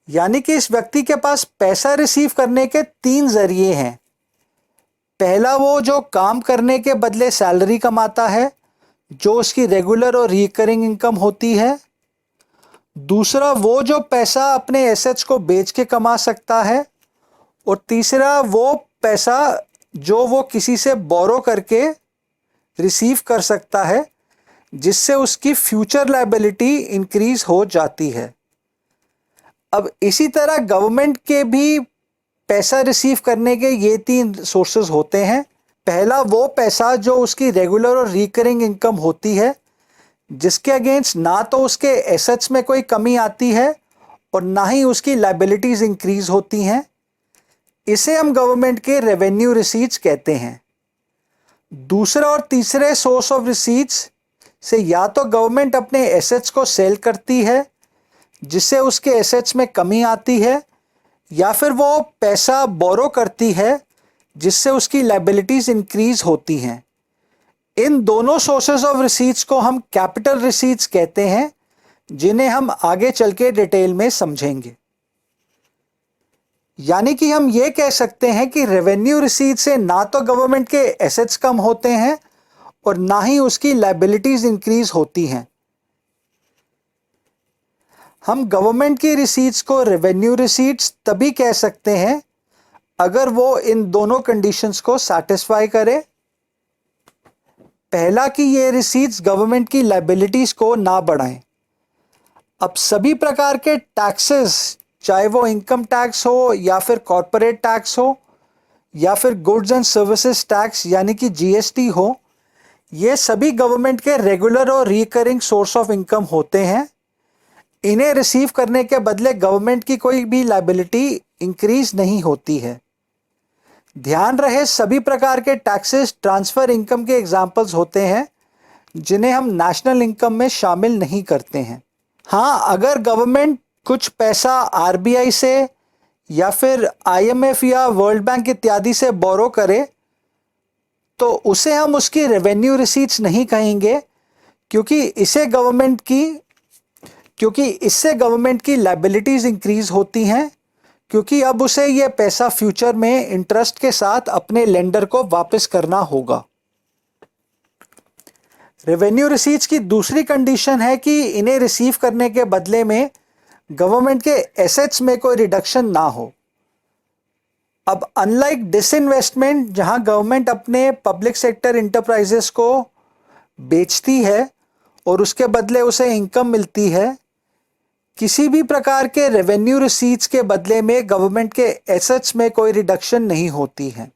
यानी कि इस व्यक्ति के पास पैसा रिसीव करने के तीन जरिए हैं। पहला, वो जो काम करने के बदले सैलरी कमाता है जो उसकी रेगुलर और रिकरिंग इनकम होती है। दूसरा, वो जो पैसा अपने एसेट्स को बेच के कमा सकता है। और तीसरा, वो पैसा जो वो किसी से बोरो करके रिसीव कर सकता है जिससे उसकी फ्यूचर लायबिलिटी इंक्रीज हो जाती है। अब इसी तरह गवर्नमेंट के भी पैसा रिसीव करने के ये तीन सोर्सेज होते हैं। पहला, वो पैसा जो उसकी रेगुलर और रिकरिंग इनकम होती है जिसके अगेंस्ट ना तो उसके एसेट्स में कोई कमी आती है और ना ही उसकी लायबिलिटीज़ इंक्रीज होती हैं। इसे हम गवर्नमेंट के रेवेन्यू रिसीट्स कहते हैं। दूसरा और तीसरे सोर्स ऑफ रिसीट्स से या तो गवर्नमेंट अपने एसेट्स को सेल करती है जिससे उसके एसेट्स में कमी आती है, या फिर वो पैसा बोरो करती है जिससे उसकी लायबिलिटीज़ इंक्रीज होती हैं। इन दोनों सोर्सेज ऑफ रिसीट्स को हम कैपिटल रिसीट्स कहते हैं जिन्हें हम आगे चल के डिटेल में समझेंगे। यानी कि हम ये कह सकते हैं कि रेवेन्यू रिसीट से ना तो गवर्नमेंट के एसेट्स कम होते हैं और ना ही उसकी लायबिलिटीज़ इंक्रीज होती हैं। हम गवर्नमेंट की रिसीट्स को रेवेन्यू रिसीट्स तभी कह सकते हैं अगर वो इन दोनों कंडीशंस को सैटिस्फाई करे। पहला, कि ये रिसीट्स गवर्नमेंट की लायबिलिटीज़ को ना बढ़ाएं। अब सभी प्रकार के टैक्सेस चाहे वो इनकम टैक्स हो या फिर कॉरपोरेट टैक्स हो या फिर गुड्स एंड सर्विसेज टैक्स यानी कि जीएसटी हो, ये सभी गवर्नमेंट के रेगुलर और रिकरिंग सोर्स ऑफ इनकम होते हैं। इन्हें रिसीव करने के बदले गवर्नमेंट की कोई भी लायबिलिटी इंक्रीज नहीं होती है। ध्यान रहे, सभी प्रकार के टैक्सेस ट्रांसफर इनकम के एग्जाम्पल्स होते हैं जिन्हें हम नेशनल इनकम में शामिल नहीं करते हैं। हाँ, अगर गवर्नमेंट कुछ पैसा आरबीआई से या फिर आईएमएफ या वर्ल्ड बैंक इत्यादि से बोरो करे तो उसे हम उसकी रेवेन्यू रिसीट्स नहीं कहेंगे, क्योंकि इससे गवर्नमेंट की लायबिलिटीज इंक्रीज होती हैं, क्योंकि अब उसे यह पैसा फ्यूचर में इंटरेस्ट के साथ अपने लेंडर को वापस करना होगा। रेवेन्यू रिसीट्स की दूसरी कंडीशन है कि इन्हें रिसीव करने के बदले में गवर्नमेंट के एसेट्स में कोई रिडक्शन ना हो। अब अनलाइक डिसइन्वेस्टमेंट, जहां गवर्नमेंट अपने पब्लिक सेक्टर इंटरप्राइजेस को बेचती है और उसके बदले उसे इनकम मिलती है, किसी भी प्रकार के रेवेन्यू रिसीट्स के बदले में गवर्नमेंट के एसेट्स में कोई रिडक्शन नहीं होती है।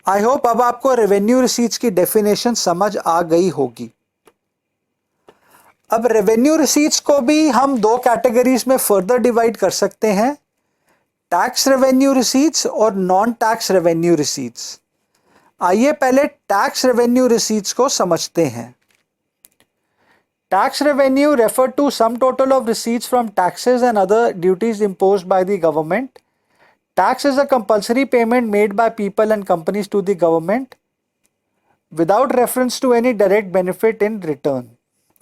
आई होप अब आपको रेवेन्यू रिसीट्स की डेफिनेशन समझ आ गई होगी। अब रेवेन्यू रिसीट्स को भी हम दो कैटेगरीज में फर्दर डिवाइड कर सकते हैं, टैक्स रेवेन्यू रिसीट्स और नॉन टैक्स रेवेन्यू रिसीट्स। आइए पहले टैक्स रेवेन्यू रिसीट्स को समझते हैं। Tax revenue refer to sum total of receipts from taxes and other duties imposed by the government. Tax is a compulsory payment made by people and companies to the government without reference to any direct benefit in return.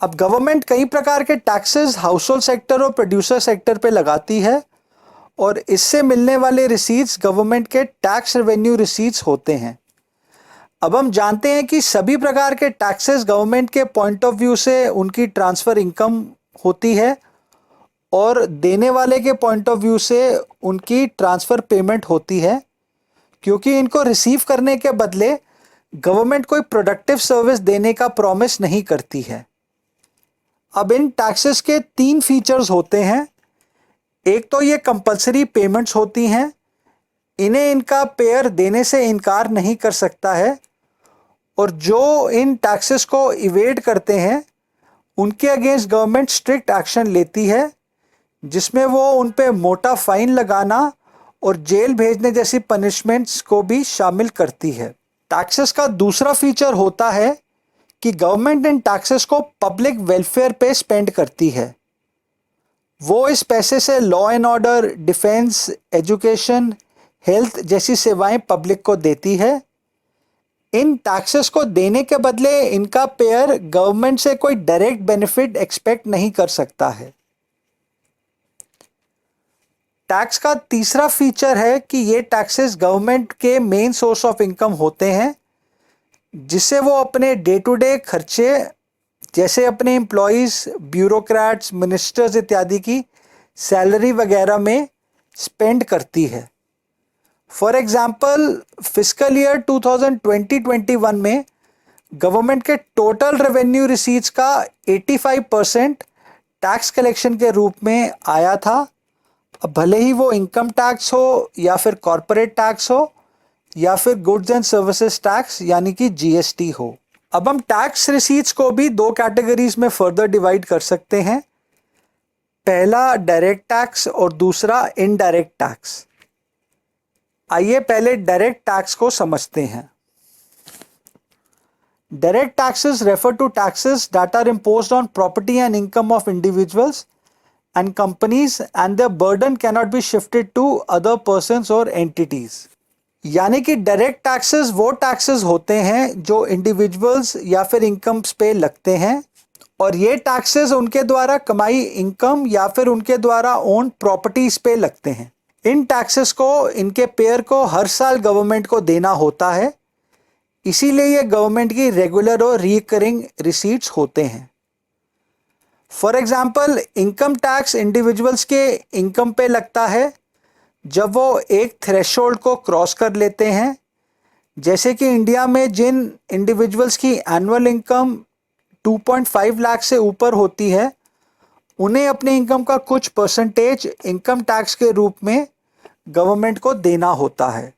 अब government कई प्रकार के taxes house hold sector और producer sector पे लगाती है और इससे मिलने वाले रिसीट्स गवर्नमेंट के टैक्स रेवेन्यू रिसीट्स होते हैं। अब हम जानते हैं कि सभी प्रकार के टैक्सेस गवर्नमेंट के पॉइंट ऑफ व्यू से उनकी ट्रांसफ़र इनकम होती है और देने वाले के पॉइंट ऑफ व्यू से उनकी ट्रांसफ़र पेमेंट होती है, क्योंकि इनको रिसीव करने के बदले गवर्नमेंट कोई प्रोडक्टिव सर्विस देने का प्रॉमिस नहीं करती है। अब इन टैक्सेस के तीन फीचर्स होते हैं। एक तो ये कंपलसरी पेमेंट्स होती हैं, इन्हें इनका पेयर देने से इनकार नहीं कर सकता है, और जो इन टैक्सेस को इवेड करते हैं उनके अगेंस्ट गवर्नमेंट स्ट्रिक्ट एक्शन लेती है, जिसमें वो उन पे मोटा फाइन लगाना और जेल भेजने जैसी पनिशमेंट्स को भी शामिल करती है। टैक्सेस का दूसरा फीचर होता है कि गवर्नमेंट इन टैक्सेस को पब्लिक वेलफेयर पे स्पेंड करती है। वो इस पैसे से law and order, defence, education, health जैसी सेवाएं पब्लिक को देती है। इन टैक्सेस को देने के बदले इनका पेयर गवर्नमेंट से कोई डायरेक्ट बेनिफिट एक्सपेक्ट नहीं कर सकता है। टैक्स का तीसरा फीचर है कि ये टैक्सेस गवर्नमेंट के मेन सोर्स ऑफ इनकम होते हैं, जिससे वो अपने डे टू डे खर्चे जैसे अपने एम्प्लॉयज़, ब्यूरोक्रेट्स, मिनिस्टर्स इत्यादि की सैलरी वगैरह में स्पेंड करती है। फॉर एग्जाम्पल, फिस्कल ईयर 2020-21 में गवर्नमेंट के टोटल रेवेन्यू रिसीट्स का 85% टैक्स कलेक्शन के रूप में आया था। अब भले ही वो इनकम टैक्स हो या फिर कॉरपोरेट टैक्स हो या फिर गुड्स एंड सर्विसेज टैक्स यानी कि जीएसटी हो। अब हम टैक्स रिसीट्स को भी दो कैटेगरीज में फर्दर डिवाइड कर सकते हैं, पहला डायरेक्ट टैक्स और दूसरा इनडायरेक्ट टैक्स। आइए पहले डायरेक्ट टैक्स को समझते हैं। Direct taxes refer to taxes that are imposed on property and income of individuals and companies and their burden can not be shifted to other persons और entities. यानी कि direct taxes वो taxes होते हैं जो इंडिविजुअल्स या फिर incomes पे लगते हैं, और ये टैक्सेस उनके द्वारा कमाई इनकम या फिर उनके द्वारा ओन प्रॉपर्टीज पे लगते हैं। इन टैक्सेस को इनके पेयर को हर साल गवर्नमेंट को देना होता है, इसीलिए ये गवर्नमेंट की रेगुलर और रिकरिंग रिसीट्स होते हैं। For example, income tax individuals के इनकम पे लगता है जब वो एक थ्रेशोल्ड को क्रॉस कर लेते हैं, जैसे कि इंडिया में जिन इंडिविजुअल्स की एनुअल इनकम 2.5 लाख से ऊपर होती है उन्हें अपनी इनकम का कुछ परसेंटेज इनकम टैक्स के रूप में गवर्नमेंट को देना होता है।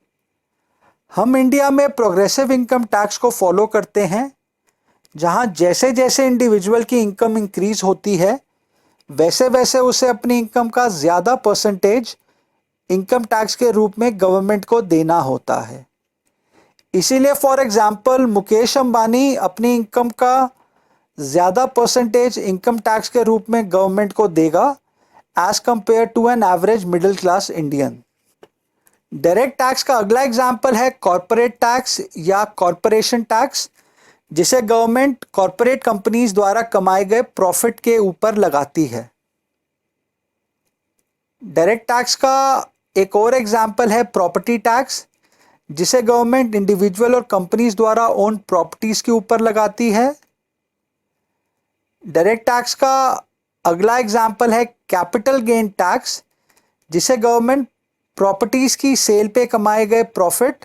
हम इंडिया में प्रोग्रेसिव इनकम टैक्स को फॉलो करते हैं, जहां जैसे जैसे इंडिविजुअल की इनकम इंक्रीज होती है वैसे वैसे उसे अपनी इनकम का ज़्यादा परसेंटेज इनकम टैक्स के रूप में गवर्नमेंट को देना होता है। इसीलिए फॉर एग्जांपल मुकेश अंबानी अपनी इनकम का ज़्यादा परसेंटेज इनकम टैक्स के रूप में गवर्नमेंट को देगा as compare to an average middle class Indian. Direct tax का अगला एग्जाम्पल है कॉरपोरेट टैक्स या कॉरपोरेशन टैक्स, जिसे गवर्नमेंट कॉरपोरेट कंपनीज द्वारा कमाए गए प्रॉफिट के ऊपर लगाती है। डायरेक्ट टैक्स का एक और एग्जाम्पल है प्रॉपर्टी टैक्स, जिसे गवर्नमेंट इंडिविजुअल और कंपनीज द्वारा ओन प्रॉपर्टीज के ऊपर लगाती है। डायरेक्ट टैक्स का अगला एग्जाम्पल है कैपिटल गेन टैक्स, जिसे गवर्नमेंट प्रॉपर्टीज की सेल पे कमाए गए प्रॉफिट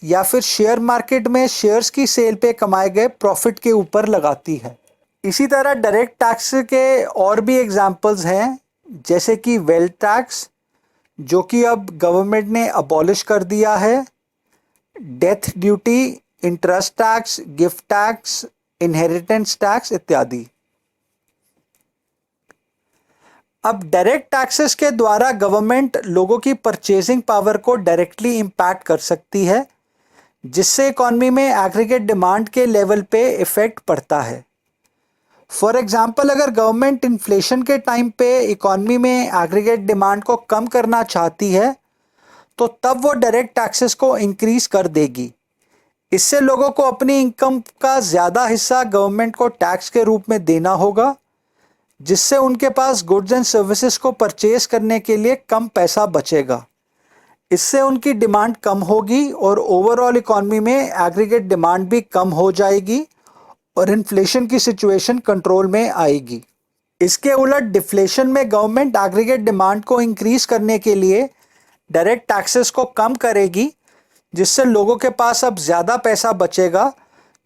या फिर शेयर मार्केट में शेयर्स की सेल पे कमाए गए प्रॉफिट के ऊपर लगाती है। इसी तरह डायरेक्ट टैक्स के और भी एग्जाम्पल्स हैं, जैसे कि वेल्थ टैक्स, जो कि अब गवर्नमेंट ने अबॉलिश कर दिया है, death duty, interest tax, gift tax, inheritance tax इत्यादि। अब डायरेक्ट टैक्सेस के द्वारा गवर्नमेंट लोगों की परचेजिंग पावर को डायरेक्टली इम्पैक्ट कर सकती है, जिससे इकॉनमी में एग्रीगेट डिमांड के लेवल पे इफेक्ट पड़ता है। फॉर एग्जांपल, अगर गवर्नमेंट इन्फ्लेशन के टाइम पे इकॉनमी में एग्रीगेट डिमांड को कम करना चाहती है तो तब वो डायरेक्ट टैक्सेस को इंक्रीज कर देगी। इससे लोगों को अपनी इनकम का ज़्यादा हिस्सा गवर्नमेंट को टैक्स के रूप में देना होगा, जिससे उनके पास गुड्स एंड सर्विसेज को परचेज करने के लिए कम पैसा बचेगा। इससे उनकी डिमांड कम होगी और ओवरऑल इकॉनमी में एग्रीगेट डिमांड भी कम हो जाएगी और इन्फ्लेशन की सिचुएशन कंट्रोल में आएगी। इसके उलट डिफ्लेशन में गवर्नमेंट एग्रीगेट डिमांड को इंक्रीज करने के लिए डायरेक्ट टैक्सेस को कम करेगी, जिससे लोगों के पास अब ज़्यादा पैसा बचेगा,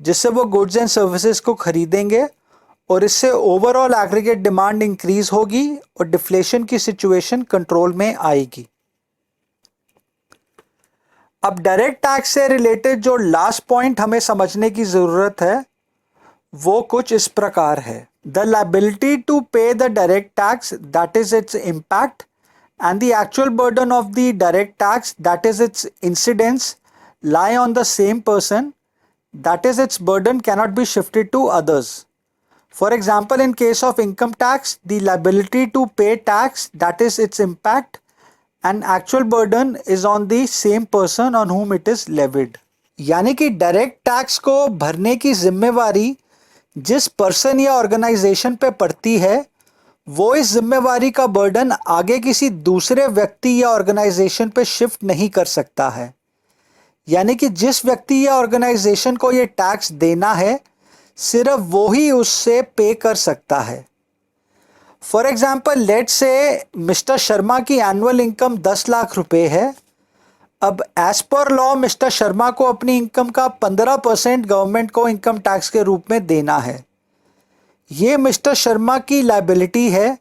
जिससे वो गुड्स एंड सर्विसेज को खरीदेंगे और इससे ओवरऑल एग्रीगेट डिमांड इंक्रीज होगी और डिफ्लेशन की सिचुएशन कंट्रोल में आएगी। अब डायरेक्ट टैक्स से रिलेटेड जो लास्ट पॉइंट हमें समझने की ज़रूरत है वो कुछ इस प्रकार है। द लायबिलिटी टू पे the direct tax, that is its impact, and the actual burden of the direct tax, that is its incidence, lie on the same person, that is its burden cannot be shifted to others. For example, in case of income tax, the liability to pay tax, that is its impact, and actual burden is on the same person on whom it is levied. यानी कि direct tax को भरने की जिम्मेवारी जिस person या organisation पे पड़ती है, वो इस जिम्मेवारी का बर्डन आगे किसी दूसरे व्यक्ति या ऑर्गेनाइजेशन पे शिफ्ट नहीं कर सकता है। यानी कि जिस व्यक्ति या ऑर्गेनाइजेशन को ये टैक्स देना है, सिर्फ वो ही उससे पे कर सकता है। For example, let's say mister Sharma की एनुअल इनकम 10 लाख रुपए है। अब as per law mister Sharma को अपनी इनकम का 15% गवर्नमेंट को इनकम टैक्स के रूप में देना है। ये मिस्टर शर्मा की लायबिलिटी है,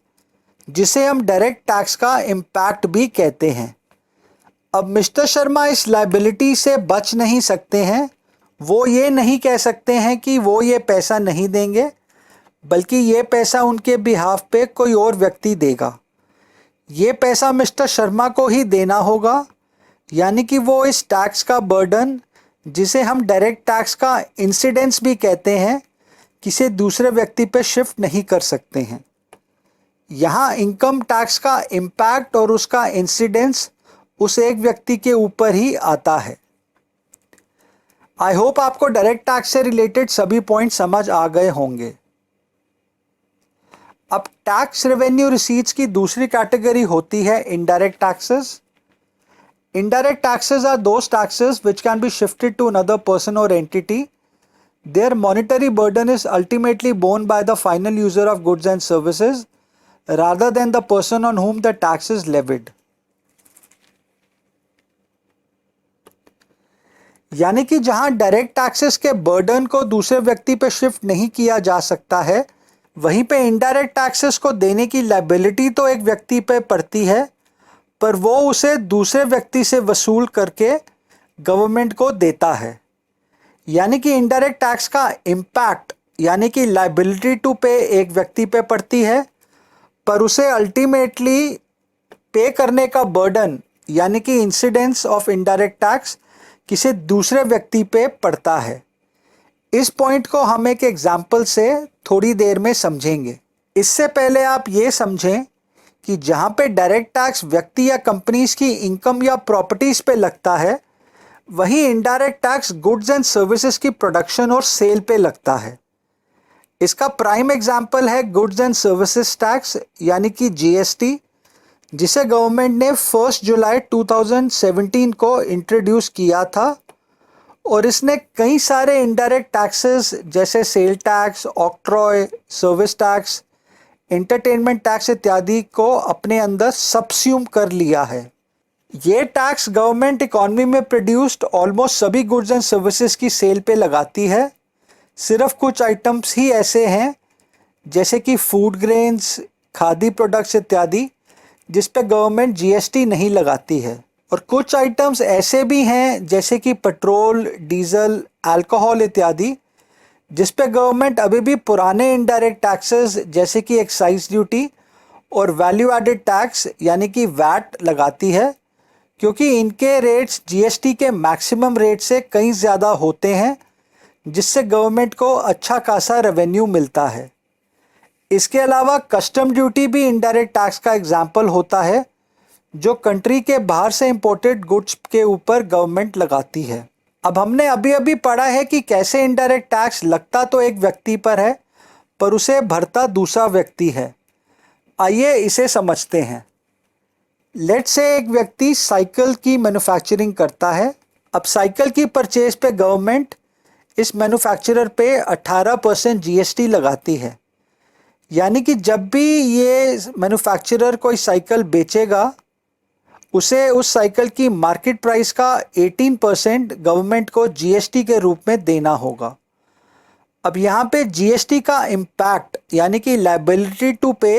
जिसे हम डायरेक्ट टैक्स का इम्पैक्ट भी कहते हैं। अब मिस्टर शर्मा इस लायबिलिटी से बच नहीं सकते हैं। वो ये नहीं कह सकते हैं कि वो ये पैसा नहीं देंगे, बल्कि ये पैसा उनके बिहाफ पे कोई और व्यक्ति देगा। ये पैसा मिस्टर शर्मा को ही देना होगा, यानी कि वो इस टैक्स का बर्डन, जिसे हम डायरेक्ट टैक्स का इंसिडेंस भी कहते हैं, किसी दूसरे व्यक्ति पे शिफ्ट नहीं कर सकते हैं। यहाँ इनकम टैक्स का इम्पैक्ट और उसका इंसिडेंस उस एक व्यक्ति के ऊपर ही आता है। आई होप आपको डायरेक्ट टैक्स से रिलेटेड सभी पॉइंट समझ आ गए होंगे। अब टैक्स रेवेन्यू रिसीट्स की दूसरी कैटेगरी होती है indirect taxes. Indirect taxes are those taxes which can be shifted to another person or entity. Their monetary burden is ultimately borne by the final user of goods and services rather than the person on whom the tax is levied. यानी कि जहां direct taxes के burden को दूसरे व्यक्ति पर shift नहीं किया जा सकता है, वहीं पे इनडायरेक्ट टैक्सेस को देने की लायबिलिटी तो एक व्यक्ति पे पड़ती है, पर वो उसे दूसरे व्यक्ति से वसूल करके गवर्नमेंट को देता है। यानी कि इनडायरेक्ट टैक्स का इम्पैक्ट यानी कि लायबिलिटी टू पे एक व्यक्ति पे पड़ती है, पर उसे अल्टीमेटली पे करने का बर्डन यानी कि इंसिडेंस ऑफ इनडायरेक्ट टैक्स किसी दूसरे व्यक्ति पे पड़ता है। इस पॉइंट को हम एक एग्जाम्पल से थोड़ी देर में समझेंगे। इससे पहले आप ये समझें कि जहाँ पे डायरेक्ट टैक्स व्यक्ति या कंपनीज की इनकम या प्रॉपर्टीज पे लगता है, वहीं indirect tax goods and services की प्रोडक्शन और सेल पे लगता है। इसका प्राइम एग्जाम्पल है गुड्स एंड सर्विसेज टैक्स यानी कि जीएसटी, जिसे गवर्नमेंट ने 1 जुलाई 2017 को इंट्रोड्यूस किया था, और इसने कई सारे इनडायरेक्ट टैक्सेस जैसे sale tax, octroi, service tax, entertainment tax इत्यादि को अपने अंदर सबस्यूम कर लिया है। ये टैक्स गवर्नमेंट इकॉनमी में प्रोड्यूस्ड ऑलमोस्ट सभी गुड्स एंड सर्विसेज की सेल पे लगाती है। सिर्फ कुछ आइटम्स ही ऐसे हैं जैसे कि फूड ग्रेन्स, खादी प्रोडक्ट्स इत्यादि जिस पे गवर्नमेंट जीएसटी नहीं लगाती है, और कुछ आइटम्स ऐसे भी हैं जैसे कि पेट्रोल, डीजल, अल्कोहल इत्यादि जिस पे गवर्नमेंट अभी भी पुराने इनडायरेक्ट टैक्सेस जैसे कि एक्साइज ड्यूटी और वैल्यू एडेड टैक्स यानी कि वैट लगाती है, क्योंकि इनके रेट्स जीएसटी के मैक्सिमम रेट से कहीं ज़्यादा होते हैं, जिससे गवर्नमेंट को अच्छा खासा रेवेन्यू मिलता है। इसके अलावा कस्टम ड्यूटी भी इनडायरेक्ट टैक्स का एग्जाम्पल होता है, जो कंट्री के बाहर से इंपोर्टेड गुड्स के ऊपर गवर्नमेंट लगाती है। अब हमने अभी अभी पढ़ा है कि कैसे इनडायरेक्ट टैक्स लगता तो एक व्यक्ति पर है, पर उसे भरता दूसरा व्यक्ति है। आइए इसे समझते हैं। लेट्स से एक व्यक्ति साइकिल की मैन्युफैक्चरिंग करता है। अब साइकिल की परचेज पे गवर्नमेंट इस मैन्युफैक्चरर पे 18% जीएसटी लगाती है। यानी कि जब भी ये मैन्युफैक्चरर कोई साइकिल बेचेगा, उसे उस साइकिल की मार्केट प्राइस का 18% गवर्नमेंट को जीएसटी के रूप में देना होगा। अब यहाँ पे जीएसटी का इम्पैक्ट यानी कि लायबिलिटी टू पे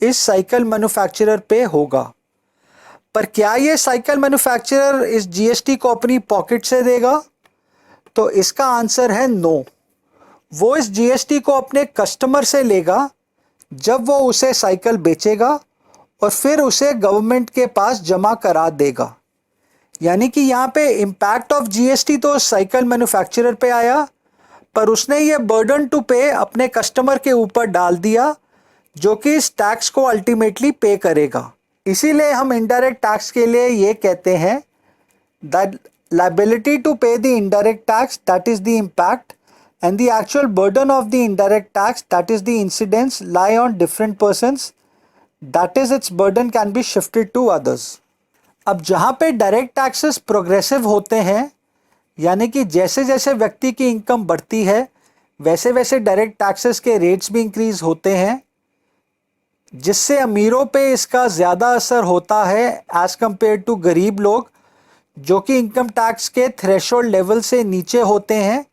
इस साइकिल मैन्युफैक्चरर पे होगा। पर क्या ये साइकिल मैन्युफैक्चरर इस जीएसटी को अपनी पॉकेट से देगा? तो इसका आंसर है नो। वो इस जीएसटी को अपने कस्टमर से लेगा जब वो उसे साइकिल बेचेगा, और फिर उसे गवर्नमेंट के पास जमा करा देगा। यानी कि यहाँ पे इम्पैक्ट ऑफ जीएसटी तो साइकिल मैन्युफैक्चरर पे आया, पर उसने ये बर्डन टू पे अपने कस्टमर के ऊपर डाल दिया, जो कि इस टैक्स को अल्टीमेटली पे करेगा। इसीलिए हम इनडायरेक्ट टैक्स के लिए ये कहते हैं that liability to pay the indirect tax, that is the impact, and the actual burden of the indirect tax, that is the incidence, lie on different persons, that is its burden can be shifted to others. अब जहाँ पे direct taxes progressive होते हैं, यानी कि जैसे जैसे व्यक्ति की इनकम बढ़ती है वैसे वैसे डायरेक्ट टैक्सेस के रेट्स भी इंक्रीज होते हैं, जिससे अमीरों पे इसका ज़्यादा असर होता है एज़ कम्पेयर टू गरीब लोग जो कि इनकम टैक्स के थ्रेशोल्ड लेवल से नीचे होते हैं,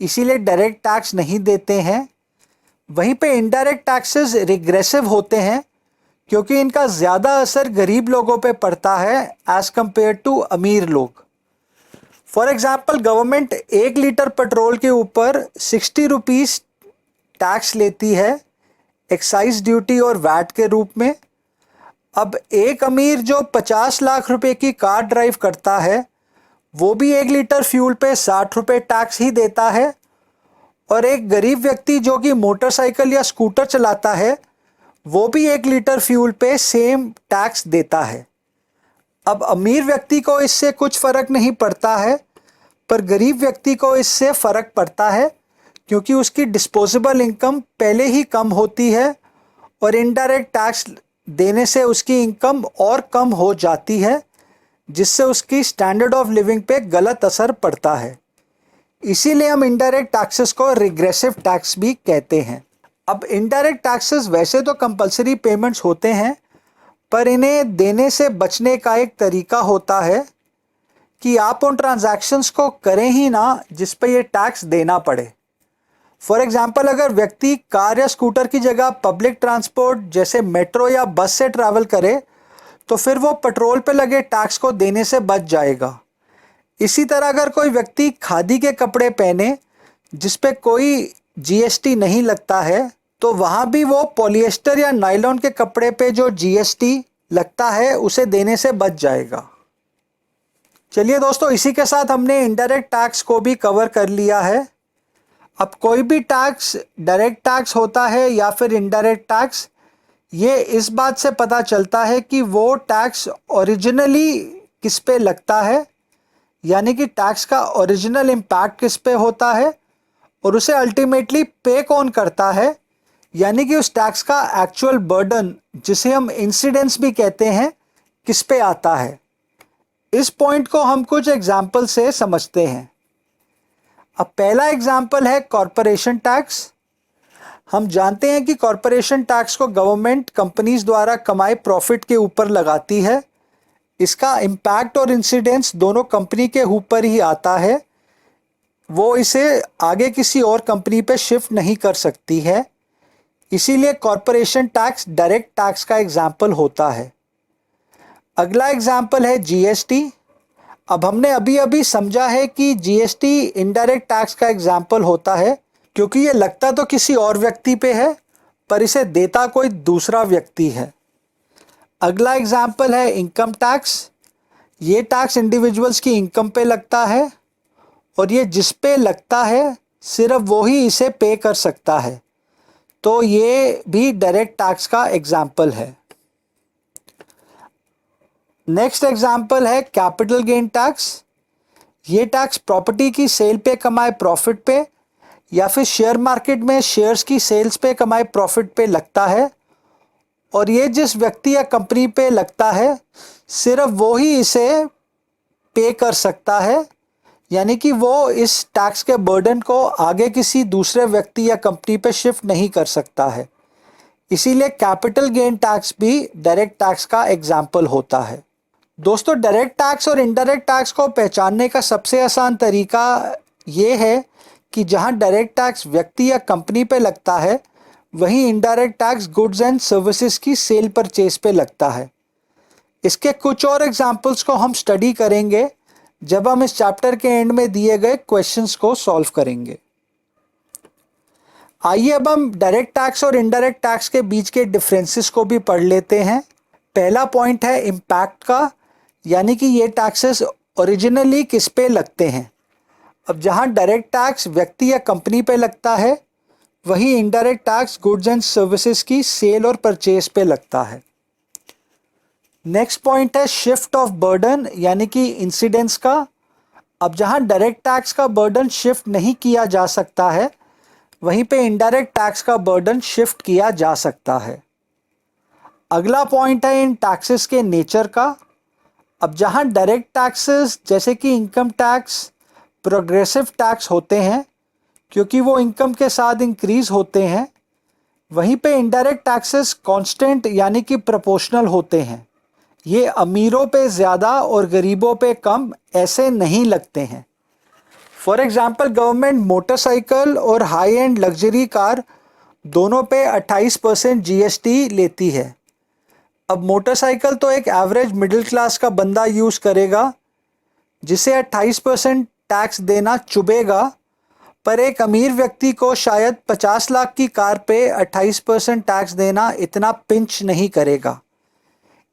इसीलिए डायरेक्ट टैक्स नहीं देते हैं। वहीं पे इनडायरेक्ट टैक्सेस रिग्रेसिव होते हैं, क्योंकि इनका ज़्यादा असर गरीब लोगों पे पड़ता है एज़ कम्पेयर टू अमीर लोग। For example, government 1 litre petrol के ऊपर 60 रुपीज़ टैक्स लेती है एक्साइज ड्यूटी और वैट के रूप में। अब एक अमीर जो 50 लाख रुपए की कार ड्राइव करता है, वो भी 1 लीटर फ्यूल पे 60 रुपये टैक्स ही देता है, और एक गरीब व्यक्ति जो कि मोटरसाइकिल या स्कूटर चलाता है, वो भी 1 लीटर फ्यूल पे सेम टैक्स देता है। अब अमीर व्यक्ति को इससे कुछ फ़र्क नहीं पड़ता है, पर गरीब व्यक्ति को इससे फ़र्क पड़ता है, क्योंकि उसकी डिस्पोजेबल इनकम पहले ही कम होती है और इनडायरेक्ट टैक्स देने से उसकी इनकम और कम हो जाती है, जिससे उसकी स्टैंडर्ड ऑफ लिविंग पे गलत असर पड़ता है। इसीलिए हम इनडायरेक्ट टैक्सेस को रिग्रेसिव टैक्स भी कहते हैं। अब इनडायरेक्ट टैक्सेस वैसे तो कंपलसरी पेमेंट्स होते हैं, पर इन्हें देने से बचने का एक तरीका होता है कि आप उन ट्रांजैक्शंस को करें ही ना जिस पे ये टैक्स देना पड़े। फॉर एग्जाम्पल अगर व्यक्ति कार या स्कूटर की जगह पब्लिक ट्रांसपोर्ट जैसे मेट्रो या बस से ट्रैवल करे तो फिर वो पेट्रोल पे लगे टैक्स को देने से बच जाएगा। इसी तरह अगर कोई व्यक्ति खादी के कपड़े पहने जिस पे कोई जीएसटी नहीं लगता है तो वहाँ भी वो पॉलिएस्टर या नायलॉन के कपड़े पे जो जीएसटी लगता है उसे देने से बच जाएगा। चलिए दोस्तों, इसी के साथ हमने इनडायरेक्ट टैक्स को भी कवर कर लिया है। अब कोई भी टैक्स डायरेक्ट टैक्स होता है या फिर इनडायरेक्ट टैक्स, ये इस बात से पता चलता है कि वो टैक्स ओरिजिनली किस पे लगता है, यानी कि टैक्स का ओरिजिनल इम्पैक्ट किस पे होता है और उसे अल्टीमेटली पे कौन करता है, यानी कि उस टैक्स का एक्चुअल बर्डन जिसे हम इंसिडेंस भी कहते हैं किस पे आता है। इस पॉइंट को हम कुछ एग्जाम्पल से समझते हैं। अब पहला एग्जाम्पल है कॉरपोरेशन टैक्स। हम जानते हैं कि कॉरपोरेशन टैक्स को गवर्नमेंट कंपनीज द्वारा कमाए प्रॉफिट के ऊपर लगाती है। इसका इम्पैक्ट और इंसिडेंस दोनों कंपनी के ऊपर ही आता है, वो इसे आगे किसी और कंपनी पे शिफ्ट नहीं कर सकती है। इसीलिए कॉरपोरेशन टैक्स डायरेक्ट टैक्स का एग्जाम्पल होता है। अगला एग्जाम्पल है जीएसटी। अब हमने अभी अभी समझा है कि जीएसटी इनडायरेक्ट टैक्स का एग्जाम्पल होता है क्योंकि ये लगता तो किसी और व्यक्ति पे है पर इसे देता कोई दूसरा व्यक्ति है। अगला एग्जाम्पल है इनकम टैक्स। ये टैक्स इंडिविजुअल्स की इनकम पे लगता है और ये जिस पे लगता है सिर्फ वो ही इसे पे कर सकता है, तो ये भी डायरेक्ट टैक्स का एग्जाम्पल है। नेक्स्ट एग्जाम्पल है कैपिटल गेन टैक्स। ये टैक्स प्रॉपर्टी की सेल पे कमाए प्रॉफिट पे या फिर शेयर मार्केट में शेयर्स की सेल्स पे कमाए प्रॉफिट पे लगता है और ये जिस व्यक्ति या कंपनी पे लगता है सिर्फ वो ही इसे पे कर सकता है, यानी कि वो इस टैक्स के बर्डन को आगे किसी दूसरे व्यक्ति या कंपनी पे शिफ्ट नहीं कर सकता है। इसीलिए कैपिटल गेन टैक्स भी डायरेक्ट टैक्स का एग्जाम्पल होता है। दोस्तों, डायरेक्ट टैक्स और इनडायरेक्ट टैक्स को पहचानने का सबसे आसान तरीका ये है कि जहां डायरेक्ट टैक्स व्यक्ति या कंपनी पे लगता है वहीं indirect tax goods and services की सेल परचेज पे लगता है। इसके कुछ और एग्जाम्पल्स को हम स्टडी करेंगे जब हम इस चैप्टर के एंड में दिए गए क्वेश्चंस को सॉल्व करेंगे। आइए अब हम डायरेक्ट टैक्स और इनडायरेक्ट टैक्स के बीच के डिफरेंसेस को भी पढ़ लेते हैं। पहला पॉइंट है इम्पैक्ट का, यानी कि ये टैक्सेस ओरिजिनली किस पे लगते हैं। अब जहां डायरेक्ट टैक्स व्यक्ति या कंपनी पे लगता है वहीं indirect tax goods and services की सेल और परचेज पे लगता है। नेक्स्ट पॉइंट है शिफ्ट ऑफ बर्डन, यानी कि इंसिडेंस का। अब जहां डायरेक्ट टैक्स का बर्डन शिफ्ट नहीं किया जा सकता है वहीं पे इनडायरेक्ट टैक्स का बर्डन शिफ्ट किया जा सकता है। अगला पॉइंट है इन टैक्सेस के नेचर का। अब जहां डायरेक्ट टैक्सेस जैसे कि इनकम टैक्स प्रोग्रेसिव टैक्स होते हैं क्योंकि वो इनकम के साथ इंक्रीज होते हैं, वहीं पे इनडायरेक्ट टैक्सेस कांस्टेंट यानी कि प्रोपोर्शनल होते हैं। ये अमीरों पे ज़्यादा और गरीबों पे कम ऐसे नहीं लगते हैं। फॉर एग्जांपल गवर्नमेंट मोटरसाइकिल और हाई एंड लग्जरी कार दोनों पे 28% जीएसटी लेती है। अब मोटरसाइकिल तो एक एवरेज मिडिल क्लास का बंदा यूज़ करेगा जिसे 28% टैक्स देना चुभेगा, पर एक अमीर व्यक्ति को शायद 50 लाख की कार पे 28% टैक्स देना इतना पिंच नहीं करेगा।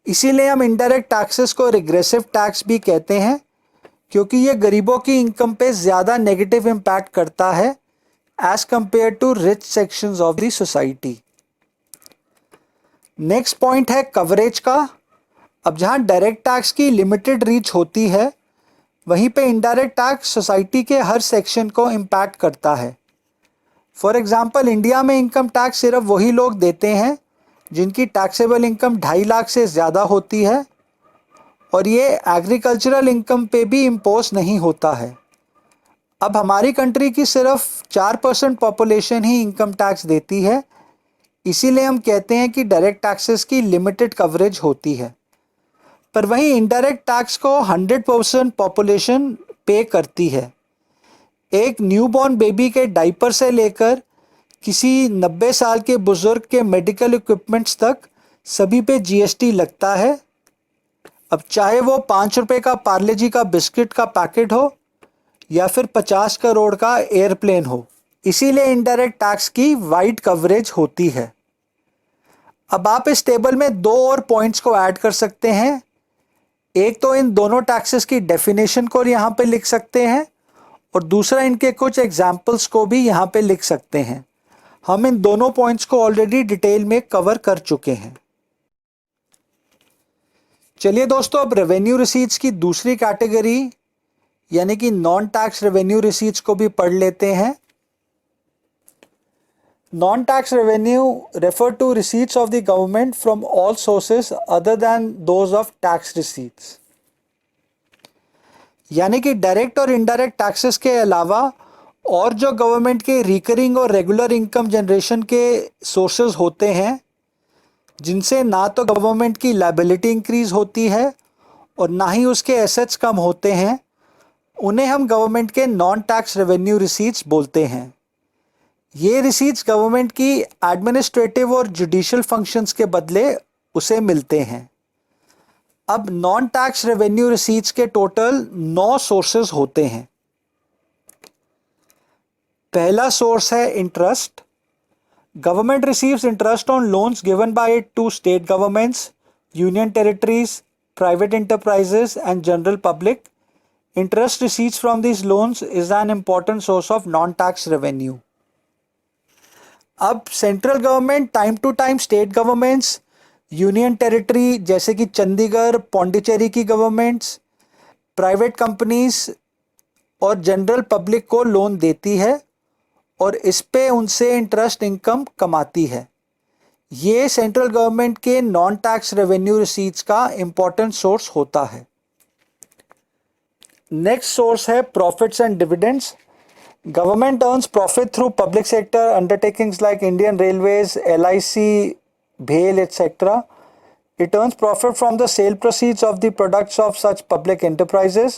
इसीलिए हम इनडायरेक्ट टैक्सेस को रिग्रेसिव टैक्स भी कहते हैं क्योंकि ये गरीबों की इनकम पे ज़्यादा नेगेटिव इम्पैक्ट करता है as compare to rich sections of the society. Next point है कवरेज का। अब जहाँ डायरेक्ट टैक्स की लिमिटेड रीच होती है वहीं पे इनडायरेक्ट टैक्स सोसाइटी के हर सेक्शन को इम्पैक्ट करता है। फॉर एग्जांपल इंडिया में इनकम टैक्स सिर्फ वही लोग देते हैं जिनकी टैक्सेबल इनकम 2.5 लाख से ज़्यादा होती है और ये एग्रीकल्चरल इनकम पे भी इम्पोज नहीं होता है। अब हमारी कंट्री की सिर्फ 4% पॉपुलेशन ही इनकम टैक्स देती है, इसीलिए हम कहते हैं कि डायरेक्ट टैक्सेस की लिमिटेड कवरेज होती है। पर वहीं इनडायरेक्ट टैक्स को 100% पॉपुलेशन पे करती है। एक न्यूबॉर्न बेबी के डायपर से लेकर किसी 90 साल के बुजुर्ग के मेडिकल इक्विपमेंट्स तक सभी पे जीएसटी लगता है। अब चाहे वो 5 रुपए का पार्ले जी का बिस्किट का पैकेट हो या फिर 50 करोड़ का एयरप्लेन हो, इसीलिए इनडायरेक्ट टैक्स की वाइड कवरेज होती है। अब आप इस टेबल में दो और पॉइंट्स को ऐड कर सकते हैं। एक तो इन दोनों टैक्सेस की डेफिनेशन को यहाँ पे लिख सकते हैं और दूसरा इनके कुछ एग्जाम्पल्स को भी यहाँ पे लिख सकते हैं। हम इन दोनों पॉइंट्स को ऑलरेडी डिटेल में कवर कर चुके हैं। चलिए दोस्तों, अब रेवेन्यू रिसीट्स की दूसरी कैटेगरी यानी कि नॉन टैक्स रेवेन्यू रिसीट्स को भी पढ़ लेते हैं। Non tax revenue refer to receipts of the government from all sources other than those of tax receipts, यानी कि डायरेक्ट और इनडायरेक्ट टैक्सेस के अलावा और जो गवर्नमेंट के रिकरिंग और रेगुलर इनकम जनरेशन के सोर्सेज होते हैं, जिनसे ना तो गवर्नमेंट की लायबिलिटी इंक्रीज होती है और ना ही उसके एसेट्स कम होते हैं, उन्हें हम गवर्नमेंट के नॉन टैक्स रेवेन्यू रिसीट्स बोलते हैं। ये रिसीट्स गवर्नमेंट की एडमिनिस्ट्रेटिव और जुडिशियल फंक्शंस के बदले उसे मिलते हैं। अब नॉन टैक्स रेवेन्यू रिसीट्स के टोटल 9 सोर्सेज होते हैं। पहला सोर्स है interest. Government receives interest on loans given by it to state governments, union territories, private enterprises and general public. Interest receipts from these loans is an important source of non-tax revenue. अब central government time to time state governments, union territory जैसे कि चंडीगढ़, पौंडीचेरी की governments, private companies और general public को loan देती है और इस पे उनसे इंटरेस्ट इनकम कमाती है। ये सेंट्रल गवर्नमेंट के नॉन टैक्स रेवेन्यू रिसीट्स का इंपॉर्टेंट सोर्स होता है। नेक्स्ट सोर्स है profits and dividends. Government earns profit through public sector undertakings like Indian Railways, LIC, BHEL, etc. It earns profit from the sale proceeds of the products of such public enterprises.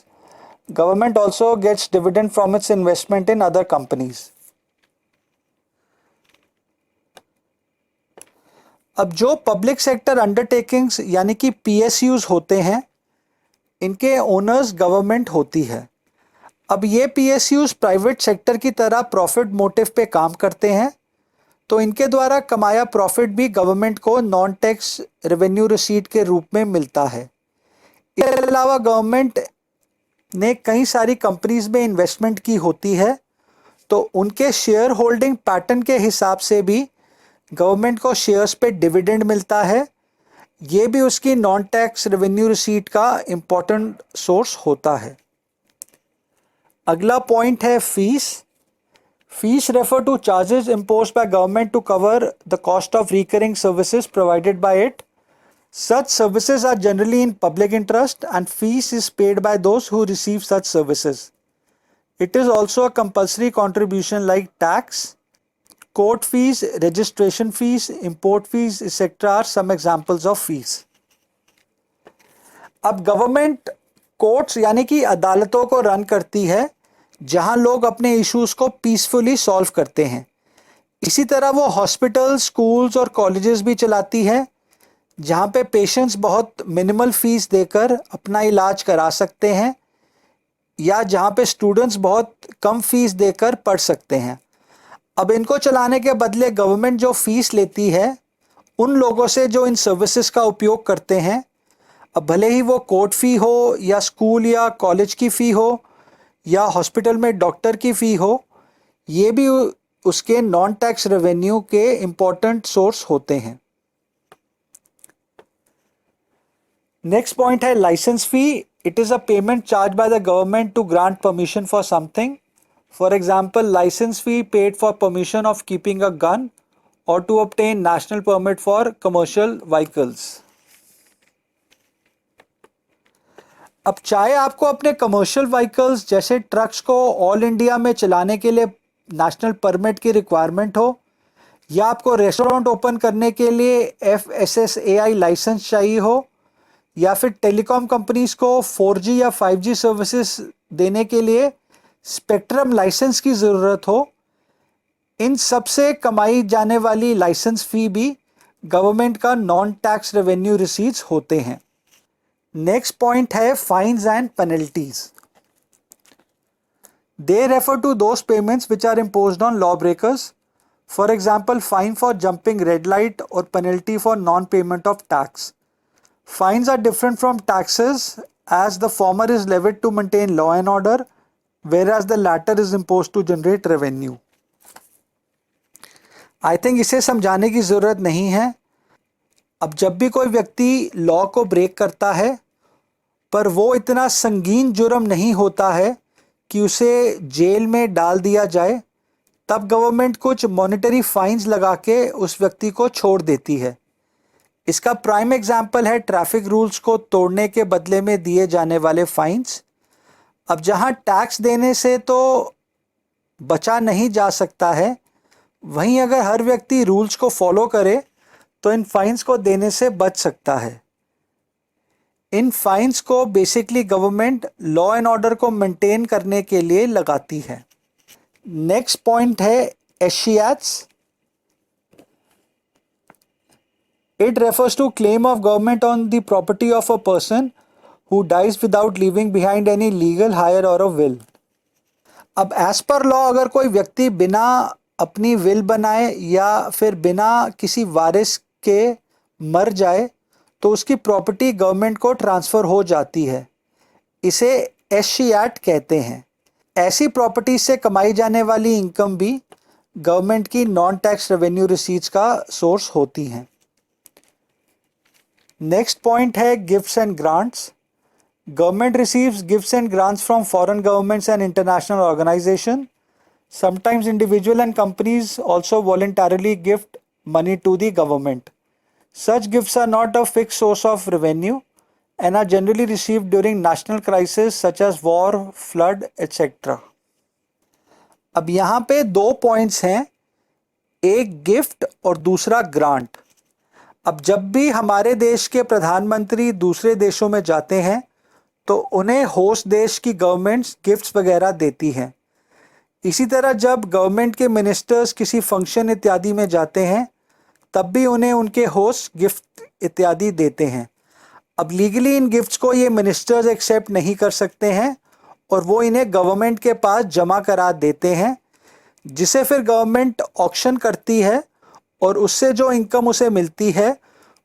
Government also gets dividend from its investment in other companies. अब जो public sector undertakings यानी कि PSUs होते हैं, इनके owners government होती है। अब ये PSUs प्राइवेट सेक्टर की तरह प्रॉफिट मोटिव पे काम करते हैं, तो इनके द्वारा कमाया प्रॉफिट भी गवर्नमेंट को नॉन टैक्स रेवेन्यू रिसीट के रूप में मिलता है। इसके अलावा गवर्नमेंट ने कई सारी कंपनीज में इन्वेस्टमेंट की होती है, तो उनके शेयर होल्डिंग पैटर्न के हिसाब से भी गवर्नमेंट को शेयर्स पे डिविडेंड मिलता है। ये भी उसकी नॉन टैक्स रेवेन्यू रिसीट का इम्पोर्टेंट सोर्स होता है। अगला पॉइंट है fees. Fees refer to charges imposed by government to cover the cost of recurring services provided by it. Such services are generally in public interest and fees is paid by those who receive such services. It is also a compulsory contribution like tax, court fees, registration fees, import fees, etc. are some examples of fees. अब government courts यानी कि अदालतों को run करती है जहां लोग अपने इश्यूज को पीसफुली सॉल्व करते हैं। इसी तरह वो हॉस्पिटल, स्कूल्स और कॉलेजेस भी चलाती है जहाँ पे पेशेंट्स बहुत मिनिमल फीस देकर अपना इलाज करा सकते हैं या जहाँ पे स्टूडेंट्स बहुत कम फीस देकर पढ़ सकते हैं। अब इनको चलाने के बदले गवर्नमेंट जो फीस लेती है उन लोगों से जो इन सर्विसेज का उपयोग करते हैं, अब भले ही वो कोर्ट फ़ी हो या स्कूल या कॉलेज की फ़ी हो या हॉस्पिटल में डॉक्टर की फ़ी हो, ये भी उसके नॉन टैक्स रेवेन्यू के इम्पोर्टेंट सोर्स होते हैं। नेक्स्ट पॉइंट है licence fee. It is a payment charge by the government to grant permission for something. For example, licence fee paid for permission of keeping a gun और to obtain national permit for commercial vehicles. अब चाहे आपको अपने commercial vehicles जैसे trucks को all India में चलाने के लिए नेशनल परमिट की रिक्वायरमेंट हो या आपको रेस्टोरेंट ओपन करने के लिए FSSAI लाइसेंस चाहिए हो या फिर टेलीकॉम कंपनीज को 4G या 5G सर्विसेज देने के लिए स्पेक्ट्रम लाइसेंस की ज़रूरत हो, इन सब से कमाई जाने वाली लाइसेंस फ़ी भी गवर्नमेंट का नॉन टैक्स रेवेन्यू रिसीट्स होते हैं। नेक्स्ट पॉइंट है fines and penalties. They refer to those payments which are imposed on law breakers. For example, fine for jumping red light और penalty for non payment of tax. Fines are different from taxes as the former is levied to maintain law and order, whereas the latter is imposed to generate revenue. I think इसे समझाने की ज़रूरत नहीं है। अब जब भी कोई व्यक्ति लॉ को ब्रेक करता है पर वो इतना संगीन जुर्म नहीं होता है कि उसे जेल में डाल दिया जाए, तब गवर्नमेंट कुछ मॉनेटरी फाइन्स लगा के उस व्यक्ति को छोड़ देती है। इसका प्राइम एग्जाम्पल है ट्रैफिक रूल्स को तोड़ने के बदले में दिए जाने वाले फाइन्स। अब जहां टैक्स देने से तो बचा नहीं जा सकता है, वहीं अगर हर व्यक्ति रूल्स को फॉलो करे तो इन फाइन्स को देने से बच सकता है। इन फाइन्स को basically government law and order को मेंटेन करने के लिए लगाती है। नेक्स्ट पॉइंट है एशियाट्स। It refers to claim of government on the property of a person who dies without leaving behind any legal hire or a will. अब as per law अगर कोई व्यक्ति बिना अपनी विल बनाए या फिर बिना किसी वारिस के मर जाए तो उसकी प्रॉपर्टी गवर्नमेंट को ट्रांसफ़र हो जाती है। इसे एशियाट कहते हैं। ऐसी प्रॉपर्टी से कमाई जाने वाली इनकम भी गवर्नमेंट की नॉन टैक्स रेवेन्यू रिसीट्स का सोर्स होती हैं। नेक्स्ट पॉइंट है gifts and grants. Government receives gifts and grants from foreign governments and international organisation. Sometimes individual and companies also voluntarily gift money to the government. Such gifts are not a fix source of revenue and are generally received during national crises such as war, flood, etc. अब यहाँ पे दो points हैं, एक gift और दूसरा grant. अब जब भी हमारे देश के प्रधानमंत्री दूसरे देशों में जाते हैं तो उन्हें होस्ट देश की गवर्नमेंट्स गिफ्ट्स वगैरह देती हैं। इसी तरह जब गवर्नमेंट के मिनिस्टर्स किसी फंक्शन इत्यादि में जाते हैं तब भी उन्हें उनके होस्ट गिफ्ट इत्यादि देते हैं। अब लीगली इन गिफ्ट्स को ये मिनिस्टर्स एक्सेप्ट नहीं कर सकते हैं और वो इन्हें गवर्नमेंट के पास जमा करा देते हैं, जिसे फिर गवर्नमेंट ऑक्शन करती है और उससे जो इनकम उसे मिलती है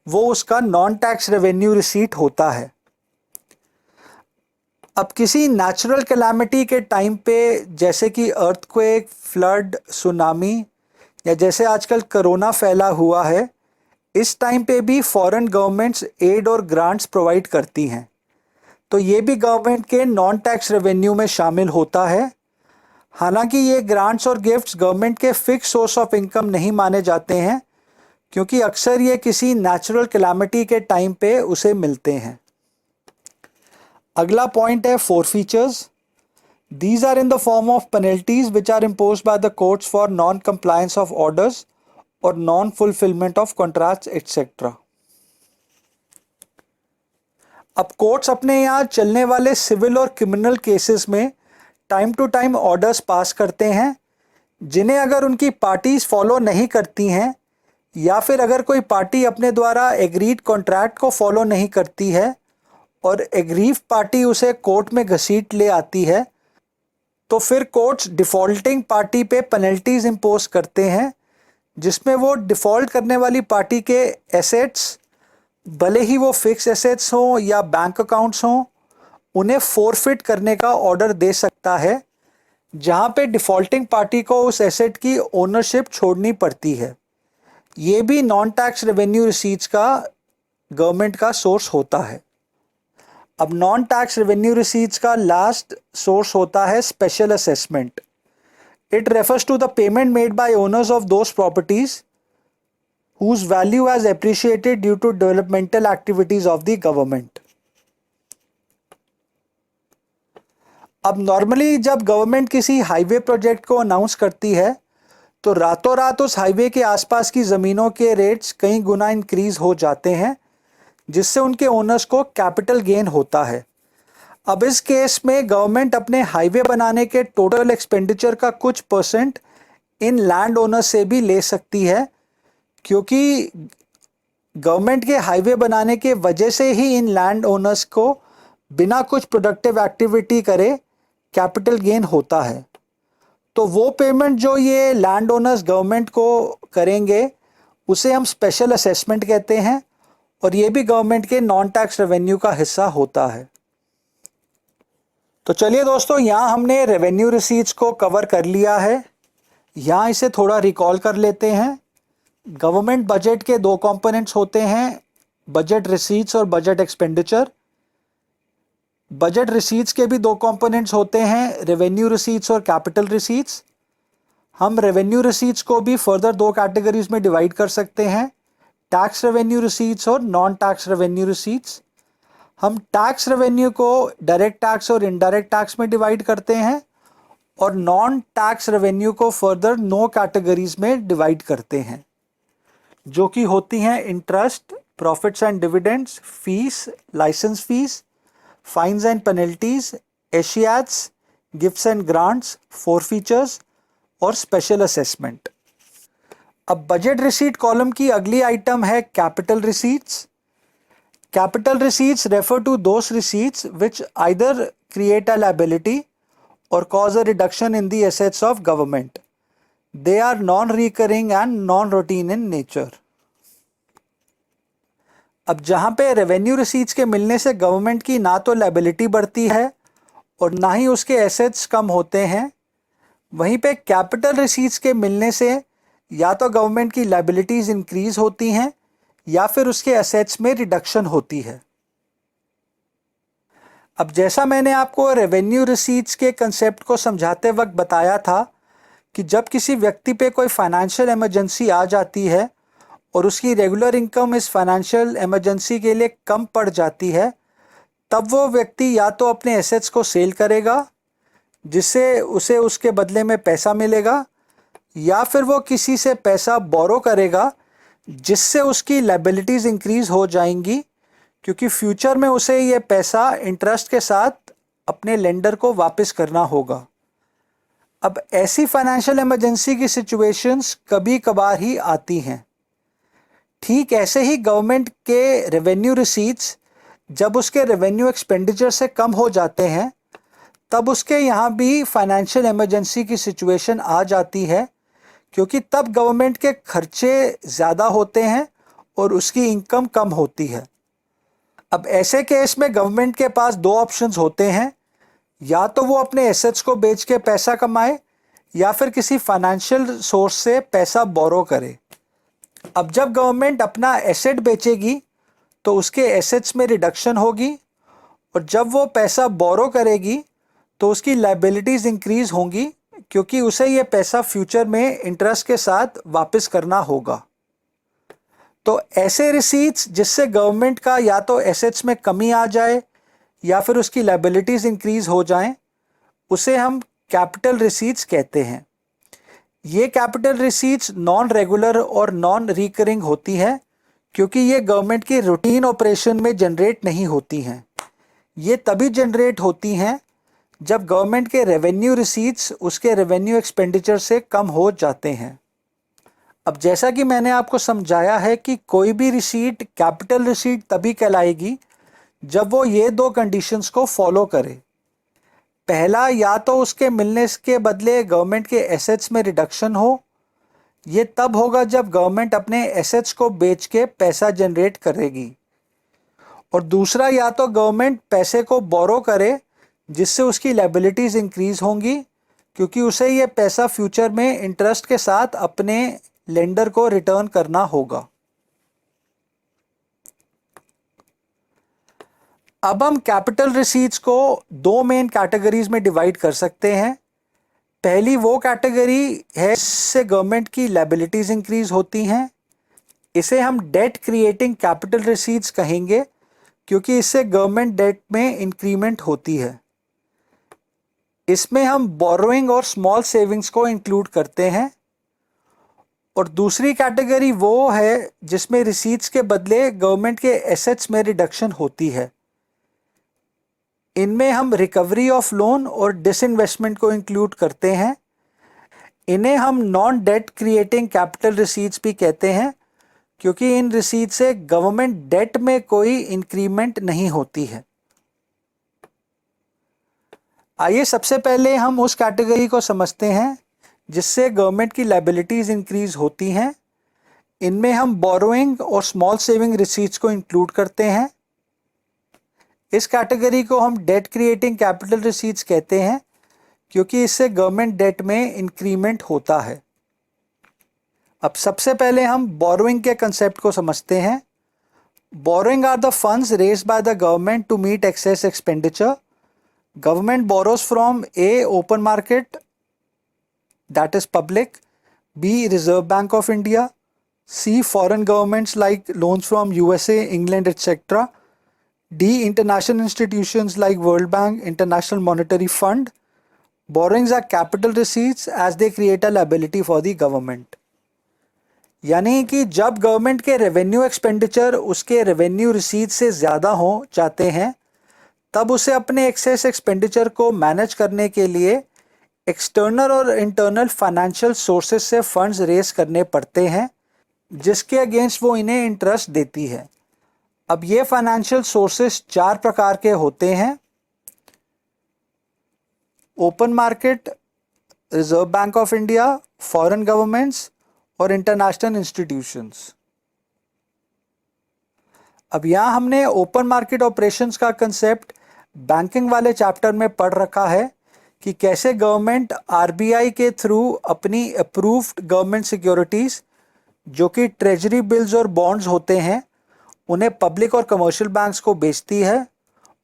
वो उसका नॉन टैक्स रेवेन्यू रिसीट होता है। अब किसी नेचुरल कैलामिटी के टाइम पे जैसे कि अर्थक्वेक, फ्लड, सुनामी या जैसे आजकल कोरोना फैला हुआ है, इस टाइम पे भी फॉरेन गवर्नमेंट्स एड और ग्रांट्स प्रोवाइड करती हैं, तो ये भी गवर्नमेंट के नॉन टैक्स रेवेन्यू में शामिल होता है। हालांकि ये ग्रांट्स और गिफ्ट्स गवर्नमेंट के फिक्स सोर्स ऑफ इनकम नहीं माने जाते हैं, क्योंकि अक्सर ये किसी नेचुरल कैलामिटी के टाइम पे उसे मिलते हैं। अगला पॉइंट है forfeitures. These are in the form of penalties which are imposed by the courts for non compliance of orders और non fulfilment of contracts etcetera. अब कोर्ट्स अपने यहाँ चलने वाले सिविल और क्रिमिनल केसेस में time to time orders pass करते हैं, जिन्हें अगर उनकी पार्टीज फॉलो नहीं करती हैं या फिर अगर कोई पार्टी अपने द्वारा एग्रीड कॉन्ट्रैक्ट को फॉलो नहीं करती है और एग्रीव पार्टी उसे कोर्ट में घसीट ले आती है, तो फिर कोर्ट्स डिफॉल्टिंग पार्टी पे पेनल्टीज इम्पोज करते हैं, जिसमें वो डिफ़ॉल्ट करने वाली पार्टी के एसेट्स, भले ही वो फिक्स एसेट्स हों या बैंक अकाउंट्स हों, उन्हें फोरफिट करने का ऑर्डर दे सकता है, जहां पे डिफ़ॉल्टिंग पार्टी को उस एसेट की ओनरशिप छोड़नी पड़ती है। ये भी नॉन टैक्स रेवेन्यू रिसीट्स का गवर्नमेंट का सोर्स होता है। अब नॉन टैक्स रेवेन्यू रिसीट्स का लास्ट सोर्स होता है special assessment. It refers to the payment made by owners of those properties whose value has appreciated due to developmental activities of the government. अब normally जब government किसी highway project को announce करती है तो रातों रात उस हाईवे के आसपास की ज़मीनों के रेट्स कई गुना इंक्रीज हो जाते हैं, जिससे उनके ओनर्स को कैपिटल गेन होता है। अब इस केस में गवर्नमेंट अपने हाईवे बनाने के टोटल एक्सपेंडिचर का कुछ परसेंट इन लैंड ओनर्स से भी ले सकती है, क्योंकि गवर्नमेंट के हाईवे बनाने के वजह से ही इन लैंड ओनर्स को बिना कुछ प्रोडक्टिव एक्टिविटी करे कैपिटल गेन होता है। तो वो पेमेंट जो ये लैंड ओनर्स गवर्नमेंट को करेंगे उसे हम स्पेशल असेसमेंट कहते हैं, और ये भी गवर्नमेंट के नॉन टैक्स रेवेन्यू का हिस्सा होता है। तो चलिए दोस्तों, यहाँ हमने रेवेन्यू रिसीट्स को कवर कर लिया है। यहाँ इसे थोड़ा रिकॉल कर लेते हैं। गवर्नमेंट बजट के दो कंपोनेंट्स होते हैं, बजट रिसीट्स और बजट एक्सपेंडिचर। बजट रिसीट्स के भी दो कंपोनेंट्स होते हैं, रेवेन्यू रिसीट्स और कैपिटल रिसीट्स। हम रेवेन्यू रिसीट्स को भी फर्दर दो कैटेगरीज में डिवाइड कर सकते हैं, टैक्स रेवेन्यू रिसीट्स और नॉन टैक्स रेवेन्यू रिसीट्स। हम टैक्स रेवेन्यू को डायरेक्ट टैक्स और इनडायरेक्ट टैक्स में डिवाइड करते हैं, और नॉन टैक्स रेवेन्यू को फर्दर 9 कैटेगरीज में डिवाइड करते हैं, जो कि होती हैं interest, profits and dividends, fees, licence fees, fines and penalties, escheats, gifts and grants, forfeitures और स्पेशल असेसमेंट। अब बजट रिसीट कॉलम की अगली आइटम है capital receipts. Capital receipts refer to those receipts which either create a liability or cause a reduction in the assets of government. They are non-recurring and non-routine in nature. अब जहाँ पे revenue receipts के मिलने से government की ना तो liability बढ़ती है और ना ही उसके एसेट्स कम होते हैं, वहीं पे कैपिटल रिसीट्स के मिलने से या तो गवर्नमेंट की लायबिलिटीज़ इंक्रीज होती हैं या फिर उसके एसेट्स में रिडक्शन होती है। अब जैसा मैंने आपको रेवेन्यू रिसीट्स के कंसेप्ट को समझाते वक्त बताया था कि जब किसी व्यक्ति पे कोई फाइनेंशियल इमरजेंसी आ जाती है और उसकी रेगुलर इनकम इस फाइनेंशियल इमरजेंसी के लिए कम पड़ जाती है, तब वो व्यक्ति या तो अपने एसेट्स को सेल करेगा जिससे उसे उसके बदले में पैसा मिलेगा, या फिर वो किसी से पैसा बोरो करेगा जिससे उसकी लायबिलिटीज़ इंक्रीज हो जाएंगी, क्योंकि फ्यूचर में उसे ये पैसा इंटरेस्ट के साथ अपने लेंडर को वापस करना होगा। अब ऐसी फाइनेंशियल इमरजेंसी की सिचुएशंस कभी कभार ही आती हैं। ठीक ऐसे ही गवर्नमेंट के रेवेन्यू रिसीट्स जब उसके रेवेन्यू एक्सपेंडिचर से कम हो जाते हैं, तब उसके यहाँ भी फाइनेंशियल इमरजेंसी की सिचुएशन आ जाती है, क्योंकि तब गवर्नमेंट के खर्चे ज़्यादा होते हैं और उसकी इनकम कम होती है। अब ऐसे केस में गवर्नमेंट के पास दो ऑप्शंस होते हैं, या तो वो अपने एसेट्स को बेच के पैसा कमाए या फिर किसी फाइनेंशियल सोर्स से पैसा बोरो करे। अब जब गवर्नमेंट अपना एसेट बेचेगी तो उसके एसेट्स में रिडक्शन होगी, और जब वो पैसा बोरो करेगी तो उसकी लायबिलिटीज़ इंक्रीज होंगी, क्योंकि उसे ये पैसा फ्यूचर में इंटरेस्ट के साथ वापस करना होगा। तो ऐसे रिसीट्स जिससे गवर्नमेंट का या तो एसेट्स में कमी आ जाए या फिर उसकी लायबिलिटीज़ इंक्रीज हो जाएं, उसे हम कैपिटल रिसीट्स कहते हैं। ये कैपिटल रिसीट्स नॉन रेगुलर और नॉन रिकरिंग होती है, क्योंकि ये गवर्नमेंट की रूटीन ऑपरेशन में जनरेट नहीं होती हैं। ये तभी जनरेट होती हैं जब गवर्नमेंट के रेवेन्यू रिसीट्स उसके रेवेन्यू एक्सपेंडिचर से कम हो जाते हैं। अब जैसा कि मैंने आपको समझाया है कि कोई भी रिसीट कैपिटल रिसीट तभी कहलाएगी जब वो ये दो कंडीशंस को फॉलो करे। पहला, या तो उसके मिलने के बदले गवर्नमेंट के एसेट्स में रिडक्शन हो, ये तब होगा जब गवर्नमेंट अपने एसेट्स को बेच के पैसा जनरेट करेगी। और दूसरा, या तो गवर्नमेंट पैसे को बोरो करे जिससे उसकी लायबिलिटीज़ इंक्रीज होंगी, क्योंकि उसे ये पैसा फ्यूचर में इंटरेस्ट के साथ अपने लेंडर को रिटर्न करना होगा। अब हम कैपिटल रिसीट्स को दो मेन कैटेगरीज में डिवाइड कर सकते हैं। पहली वो कैटेगरी है जिससे गवर्नमेंट की लायबिलिटीज़ इंक्रीज होती हैं। इसे हम डेट क्रिएटिंग कैपिटल रिसीट्स कहेंगे, क्योंकि इससे गवर्नमेंट डेट में इंक्रीमेंट होती है। इसमें हम बोरोइंग और स्मॉल सेविंग्स को इंक्लूड करते हैं। और दूसरी कैटेगरी वो है जिसमें रिसीट्स के बदले गवर्नमेंट के एसेट्स में रिडक्शन होती है। इनमें हम रिकवरी ऑफ लोन और डिसइन्वेस्टमेंट को इंक्लूड करते हैं। इन्हें हम non debt creating capital receipts भी कहते हैं, क्योंकि इन रिसीट से गवर्नमेंट डेट में कोई इंक्रीमेंट नहीं होती है। आइए सबसे पहले हम उस कैटेगरी को समझते हैं जिससे गवर्नमेंट की लायबिलिटीज इंक्रीज होती हैं। इनमें हम बोरोइंग और स्मॉल सेविंग रिसीट्स को इंक्लूड करते हैं। इस कैटेगरी को हम डेट क्रिएटिंग कैपिटल रिसीट्स कहते हैं, क्योंकि इससे गवर्नमेंट डेट में इंक्रीमेंट होता है। अब सबसे पहले हम बोरोइंग के कंसेप्ट को समझते हैं। Borrowing are the funds raised by the government to meet excess expenditure. Government borrows from A. Open market, that is public, B. Reserve Bank of India, C. Foreign governments like loans from USA, England, etc., D. International institutions like World Bank, International Monetary Fund. Borrowings are capital receipts as they create a liability for the government. यानी कि जब government के revenue expenditure उसके revenue receipt से ज़्यादा हो जाते हैं, तब उसे अपने एक्सेस एक्सपेंडिचर को मैनेज करने के लिए एक्सटर्नल और इंटरनल फाइनेंशियल सोर्सेज से फंड्स रेज करने पड़ते हैं, जिसके अगेंस्ट वो इन्हें इंटरेस्ट देती है। अब ये फाइनेंशियल सोर्सेज 4 प्रकार के होते हैं: open market, reserve bank of India, foreign governments और इंटरनेशनल इंस्टीट्यूशंस। अब यहाँ हमने ओपन मार्केट ऑपरेशंस का कंसेप्ट बैंकिंग वाले चैप्टर में पढ़ रखा है कि कैसे गवर्नमेंट आरबीआई के थ्रू अपनी अप्रूव्ड गवर्नमेंट सिक्योरिटीज़, जो कि ट्रेजरी बिल्स और बॉन्ड्स होते हैं, उन्हें पब्लिक और कमर्शियल बैंक्स को बेचती है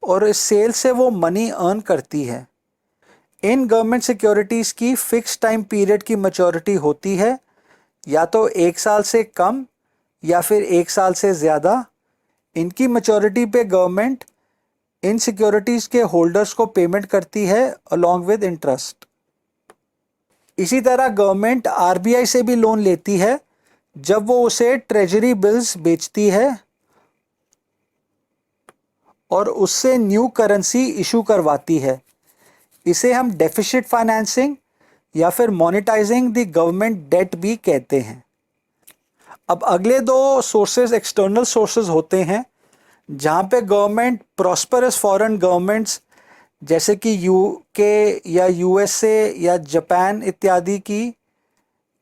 और इस सेल से वो मनी अर्न करती है। इन गवर्नमेंट सिक्योरिटीज़ की फिक्स टाइम पीरियड की मैच्योरिटी होती है, या तो 1 साल से कम या फिर 1 साल से ज़्यादा। इनकी मैच्योरिटी पे गवर्नमेंट इन सिक्योरिटीज़ के होल्डर्स को पेमेंट करती है अलॉन्ग विद इंटरेस्ट। इसी तरह गवर्नमेंट आरबीआई से भी लोन लेती है जब वो उसे ट्रेजरी बिल्स बेचती है और उससे न्यू करेंसी इशू करवाती है। इसे हम डेफिसिट फाइनेंसिंग या फिर मोनेटाइजिंग द गवर्नमेंट डेट भी कहते हैं। अब अगले 2 सोर्सेज एक्सटर्नल सोर्सेज होते हैं, जहाँ पे गवर्नमेंट प्रॉस्परस फॉरेन गवर्नमेंट्स जैसे कि यूके या यूएसए या जापान इत्यादि की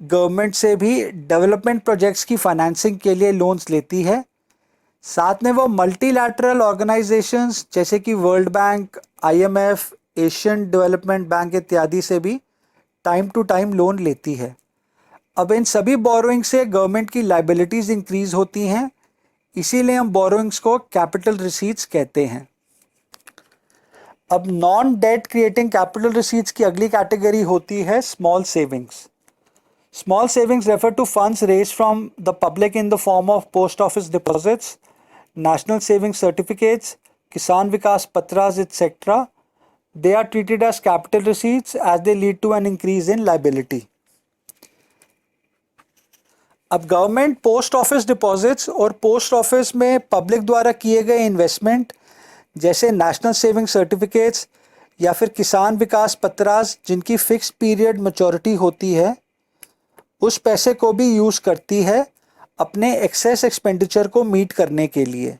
गवर्नमेंट से भी डेवलपमेंट प्रोजेक्ट्स की फाइनेंसिंग के लिए लोन्स लेती है। साथ में वो मल्टीलैटरल ऑर्गेनाइजेशंस जैसे कि world bank, IMF, Asian development bank इत्यादि से भी टाइम टू टाइम लोन लेती है। अब इन सभी बोरोइंग से गवर्नमेंट की लायबिलिटीज़ इंक्रीज होती हैं, इसीलिए हम बोरोइंग्स को कैपिटल रिसीट्स कहते हैं। अब non debt creating capital receipts की अगली कैटेगरी होती है small savings. Small savings refer to funds raised from the public in the form of post office deposits, national saving certificates, Kisan Vikas Patras etcetera. They are treated as capital receipts as they lead to an increase in liability. अब government post office deposits और post office में public द्वारा किए गए investment जैसे national saving certificates या फिर किसान विकास पत्रास, जिनकी फिक्स पीरियड मैच्योरिटी होती है, उस पैसे को भी यूज़ करती है अपने एक्सेस एक्सपेंडिचर को मीट करने के लिए।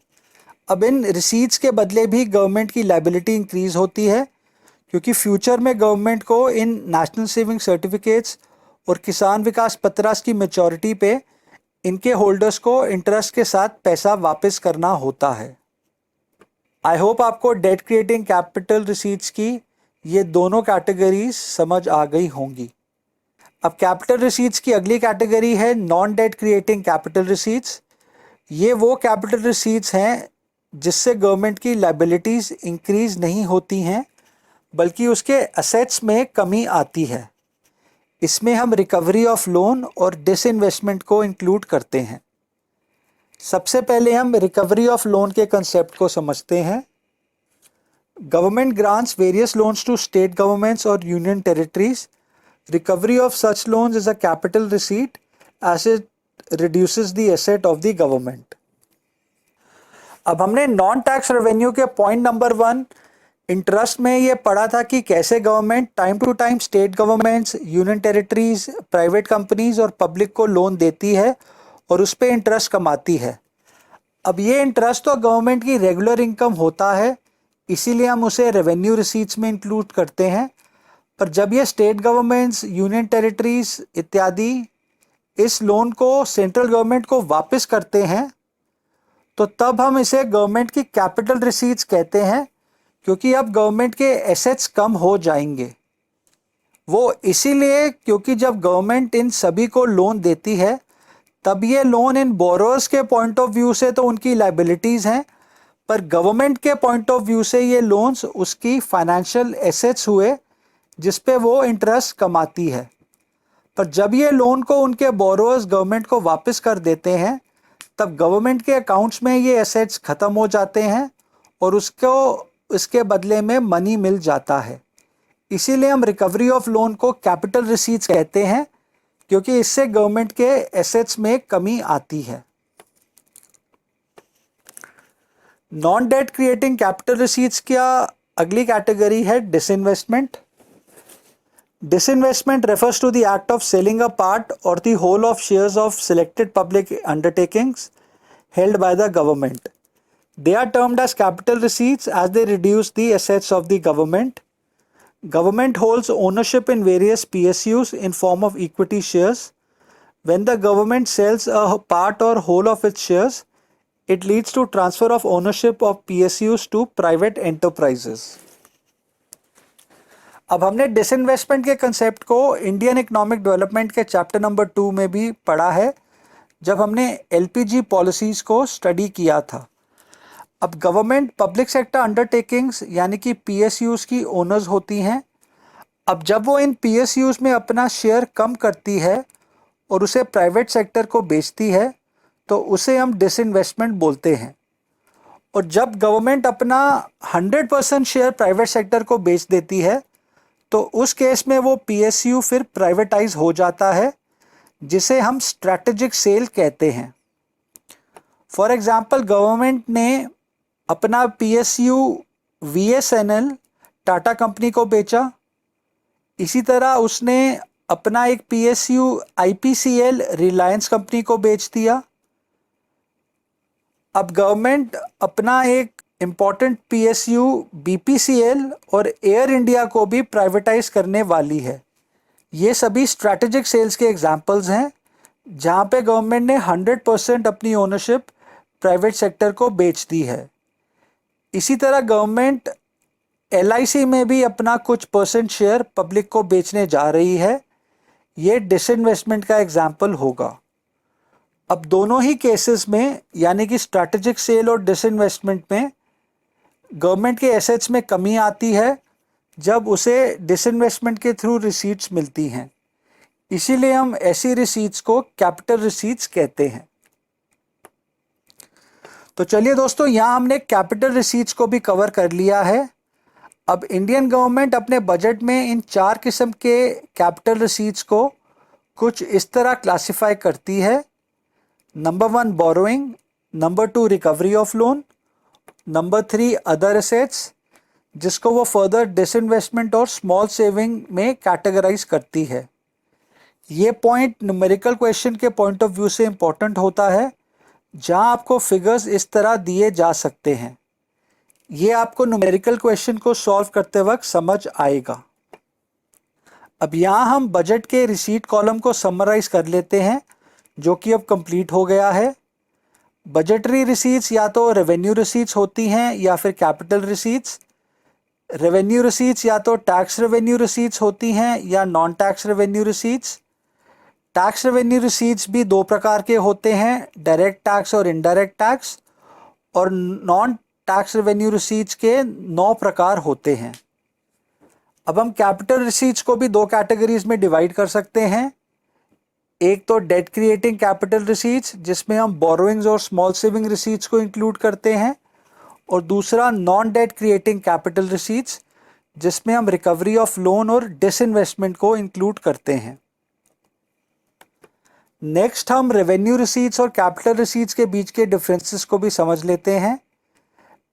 अब इन रिसीट्स के बदले भी गवर्नमेंट की लायबिलिटी इंक्रीज होती है, क्योंकि फ्यूचर में गवर्नमेंट को इन नेशनल सेविंग सर्टिफिकेट्स और किसान विकास पत्रास की मैच्योरिटी पे इनके होल्डर्स को इंटरेस्ट के साथ पैसा वापस करना होता है। आई होप आपको डेट क्रिएटिंग कैपिटल रिसीट्स की ये दोनों कैटेगरीज समझ आ गई होंगी। अब कैपिटल रिसीट्स की अगली कैटेगरी है non debt creating capital receipts. ये वो कैपिटल रिसीट्स हैं जिससे गवर्नमेंट की लायबिलिटीज़ इंक्रीज नहीं होती हैं, बल्कि उसके असेट्स में कमी आती है। इसमें हम रिकवरी ऑफ लोन और डिसइन्वेस्टमेंट को इंक्लूड करते हैं। सबसे पहले हम रिकवरी ऑफ लोन के कंसेप्ट को समझते हैं। Government grants various loans to state governments और union territories. Recovery of such loans is a capital receipt as it reduces the asset of the government. अब हमने नॉन टैक्स रेवेन्यू के point number 1 interest में ये पढ़ा था कि कैसे government time to time state governments, union territories, private companies और पब्लिक को लोन देती है और उस पर इंटरेस्ट कमाती है। अब ये इंटरेस्ट तो गवर्नमेंट की रेगुलर इनकम होता है, इसीलिए हम उसे रेवेन्यू रिसीट्स में इंक्लूड करते हैं। पर जब ये स्टेट गवर्नमेंट्स, यूनियन टेरिटरीज इत्यादि इस लोन को सेंट्रल गवर्नमेंट को वापस करते हैं, तो तब हम इसे गवर्नमेंट की कैपिटल रिसीट्स कहते हैं, क्योंकि अब गवर्नमेंट के एसेट्स कम हो जाएंगे। वो इसीलिए क्योंकि जब गवर्नमेंट इन सभी को लोन देती है, तब ये लोन इन बोरोअर्स के पॉइंट ऑफ व्यू से तो उनकी लाइबिलिटीज़ हैं, पर गवर्नमेंट के पॉइंट ऑफ व्यू से ये लोन्स उसकी फाइनेंशियल एसेट्स हुए जिस पे वो इंटरेस्ट कमाती है। पर जब ये लोन को उनके बोरोअर्स गवर्नमेंट को वापस कर देते हैं, तब गवर्नमेंट के अकाउंट्स में ये एसेट्स ख़त्म हो जाते हैं और उसको इसके बदले में मनी मिल जाता है। इसीलिए हम रिकवरी ऑफ लोन को कैपिटल रिसीट्स कहते हैं, क्योंकि इससे गवर्नमेंट के एसेट्स में कमी आती है। Non debt creating capital receipts क्या अगली कैटेगरी है disinvestment. Disinvestment refers to the act of selling a part or the whole of shares of selected public undertakings held by the government. They are termed as capital receipts as they reduce the assets of the government. Government holds ownership in various PSUs in form of equity shares. When the government sells a part or whole of its shares, it leads to transfer of ownership of PSUs to private enterprises. अब हमने disinvestment के concept को Indian economic development के chapter number 2 में भी पढ़ा है, जब हमने एलपीजी पॉलिसीज़ को स्टडी किया था। अब गवर्नमेंट पब्लिक सेक्टर अंडरटेकिंग्स यानी कि पीएसयूज़ की ओनर्स होती हैं। अब जब वो इन पीएसयूज़ में अपना शेयर कम करती है और उसे प्राइवेट सेक्टर को बेचती है, तो उसे हम डिसइन्वेस्टमेंट बोलते हैं। और जब गवर्नमेंट अपना 100% शेयर प्राइवेट सेक्टर को बेच देती है, तो उस केस में वो पीएसयू फिर प्राइवेटाइज हो जाता है, जिसे हम स्ट्रैटेजिक सेल कहते हैं। फॉर एग्जांपल, गवर्नमेंट ने अपना पीएसयू वीएसएनएल टाटा कंपनी को बेचा। इसी तरह उसने अपना एक पीएसयू आईपीसीएल रिलायंस कंपनी को बेच दिया। अब गवर्नमेंट अपना एक इम्पॉर्टेंट पीएसयू बीपीसीएल और एयर इंडिया को भी प्राइवेटाइज करने वाली है। ये सभी स्ट्रैटेजिक सेल्स के एग्जांपल्स हैं, जहां पे गवर्नमेंट ने 100% अपनी ओनरशिप प्राइवेट सेक्टर को बेच दी है। इसी तरह गवर्नमेंट एलआईसी में भी अपना कुछ परसेंट शेयर पब्लिक को बेचने जा रही है। ये डिसइन्वेस्टमेंट का एग्जाम्पल होगा। अब दोनों ही केसेस में, यानी कि स्ट्रैटेजिक सेल और डिसइन्वेस्टमेंट में, गवर्नमेंट के एसेट्स में कमी आती है जब उसे डिसइन्वेस्टमेंट के थ्रू रिसीट्स मिलती हैं। इसीलिए हम ऐसी रिसीट्स को कैपिटल रिसीट्स कहते हैं। तो चलिए दोस्तों, यहाँ हमने कैपिटल रिसीट्स को भी कवर कर लिया है। अब इंडियन गवर्नमेंट अपने बजट में इन 4 किस्म के कैपिटल रिसीट्स को कुछ इस तरह क्लासिफाई करती है। Number 1 borrowing, number 2 recovery of loan, number 3 other assets, जिसको वो फर्दर डिसइन्वेस्टमेंट और स्मॉल सेविंग में कैटेगराइज करती है। ये पॉइंट न्यूमेरिकल क्वेश्चन के पॉइंट ऑफ व्यू से इम्पोर्टेंट होता है, जहां आपको फिगर्स इस तरह दिए जा सकते हैं। ये आपको न्यूमेरिकल क्वेश्चन को सॉल्व करते वक्त समझ आएगा। अब यहाँ हम बजट के रिसीट कॉलम को समराइज कर लेते हैं, जो कि अब कंप्लीट हो गया है। बजटरी रिसीट्स या तो रेवेन्यू रिसीट्स होती हैं या फिर कैपिटल रिसीट्स। रेवेन्यू रिसीट्स या तो टैक्स रेवेन्यू रिसीट्स होती हैं या non tax revenue receipts. Tax revenue receipts भी 2 प्रकार के होते हैं, डायरेक्ट टैक्स और इनडायरेक्ट टैक्स। और नॉन टैक्स रेवेन्यू रिसीट्स के 9 प्रकार होते हैं। अब हम कैपिटल रिसीट्स को भी 2 कैटेगरीज में डिवाइड कर सकते हैं। एक तो डेट क्रिएटिंग कैपिटल रिसीट्स, जिसमें हम बोरोइंग्स और स्मॉल सेविंग रिसीट्स को इंक्लूड करते हैं, और दूसरा non debt creating capital receipts, जिसमें हम रिकवरी ऑफ लोन और डिसइन्वेस्टमेंट को इंक्लूड करते हैं। नेक्स्ट हम रेवेन्यू रिसीट्स और कैपिटल रिसीट्स के बीच के डिफरेंसेस को भी समझ लेते हैं।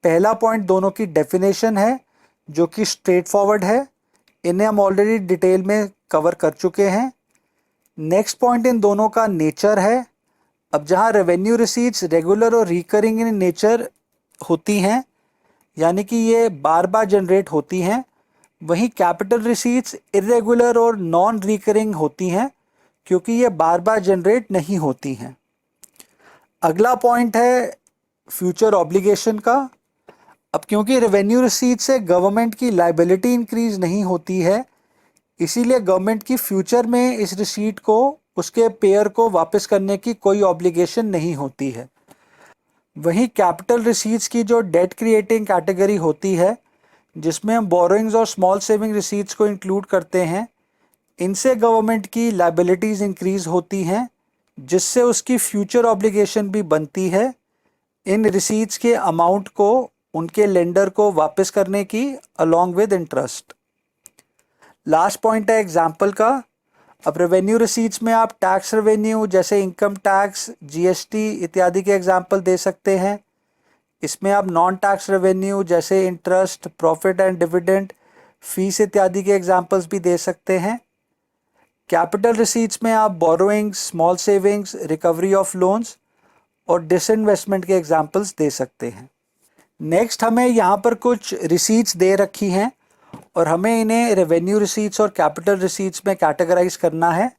पहला पॉइंट दोनों की डेफिनेशन है, जो कि स्ट्रेट फॉरवर्ड है, इन्हें हम ऑलरेडी डिटेल में कवर कर चुके हैं। नेक्स्ट पॉइंट इन दोनों का नेचर है। अब जहाँ रेवेन्यू रिसीट्स रेगुलर और रिकरिंग इन नेचर होती हैं, यानी कि ये बार बार जनरेट होती हैं, वहीं कैपिटल रिसीट्स इरेगुलर और नॉन रिकरिंग होती हैं क्योंकि ये बार बार जनरेट नहीं होती हैं। अगला पॉइंट है फ्यूचर ऑब्लिगेशन का। अब क्योंकि रेवेन्यू रिसीट से गवर्नमेंट की लाइबिलिटी इंक्रीज नहीं होती है, इसीलिए गवर्नमेंट की फ्यूचर में इस रिसीट को उसके पेयर को वापस करने की कोई ऑब्लिगेशन नहीं होती है। वहीं कैपिटल रिसीट्स की जो डेट क्रिएटिंग कैटेगरी होती है, जिसमें हम बोरोइंग्स और स्मॉल सेविंग रिसीट्स को इंक्लूड करते हैं, इनसे गवर्नमेंट की लाइबिलिटीज़ इंक्रीज होती हैं, जिससे उसकी फ्यूचर ऑब्लिगेशन भी बनती है इन रिसीट्स के अमाउंट को उनके लेंडर को वापस करने की along with interest. Last point है एग्जाम्पल का। अब रेवेन्यू रिसीट्स में आप टैक्स रेवेन्यू जैसे इनकम टैक्स, जीएसटी इत्यादि के एग्जाम्पल दे सकते हैं। इसमें आप नॉन टैक्स रेवेन्यू जैसे interest, profit and dividend, fees इत्यादि के एग्जाम्पल्स भी दे सकते हैं। कैपिटल रिसीट्स में आप borrowings, small savings, recovery of loans और डिसइन्वेस्टमेंट के एग्जाम्पल्स दे सकते हैं। नेक्स्ट हमें यहाँ पर कुछ रिसीट्स दे रखी हैं और हमें इन्हें रेवेन्यू रिसीट्स और कैपिटल रिसीट्स में कैटेगराइज करना है।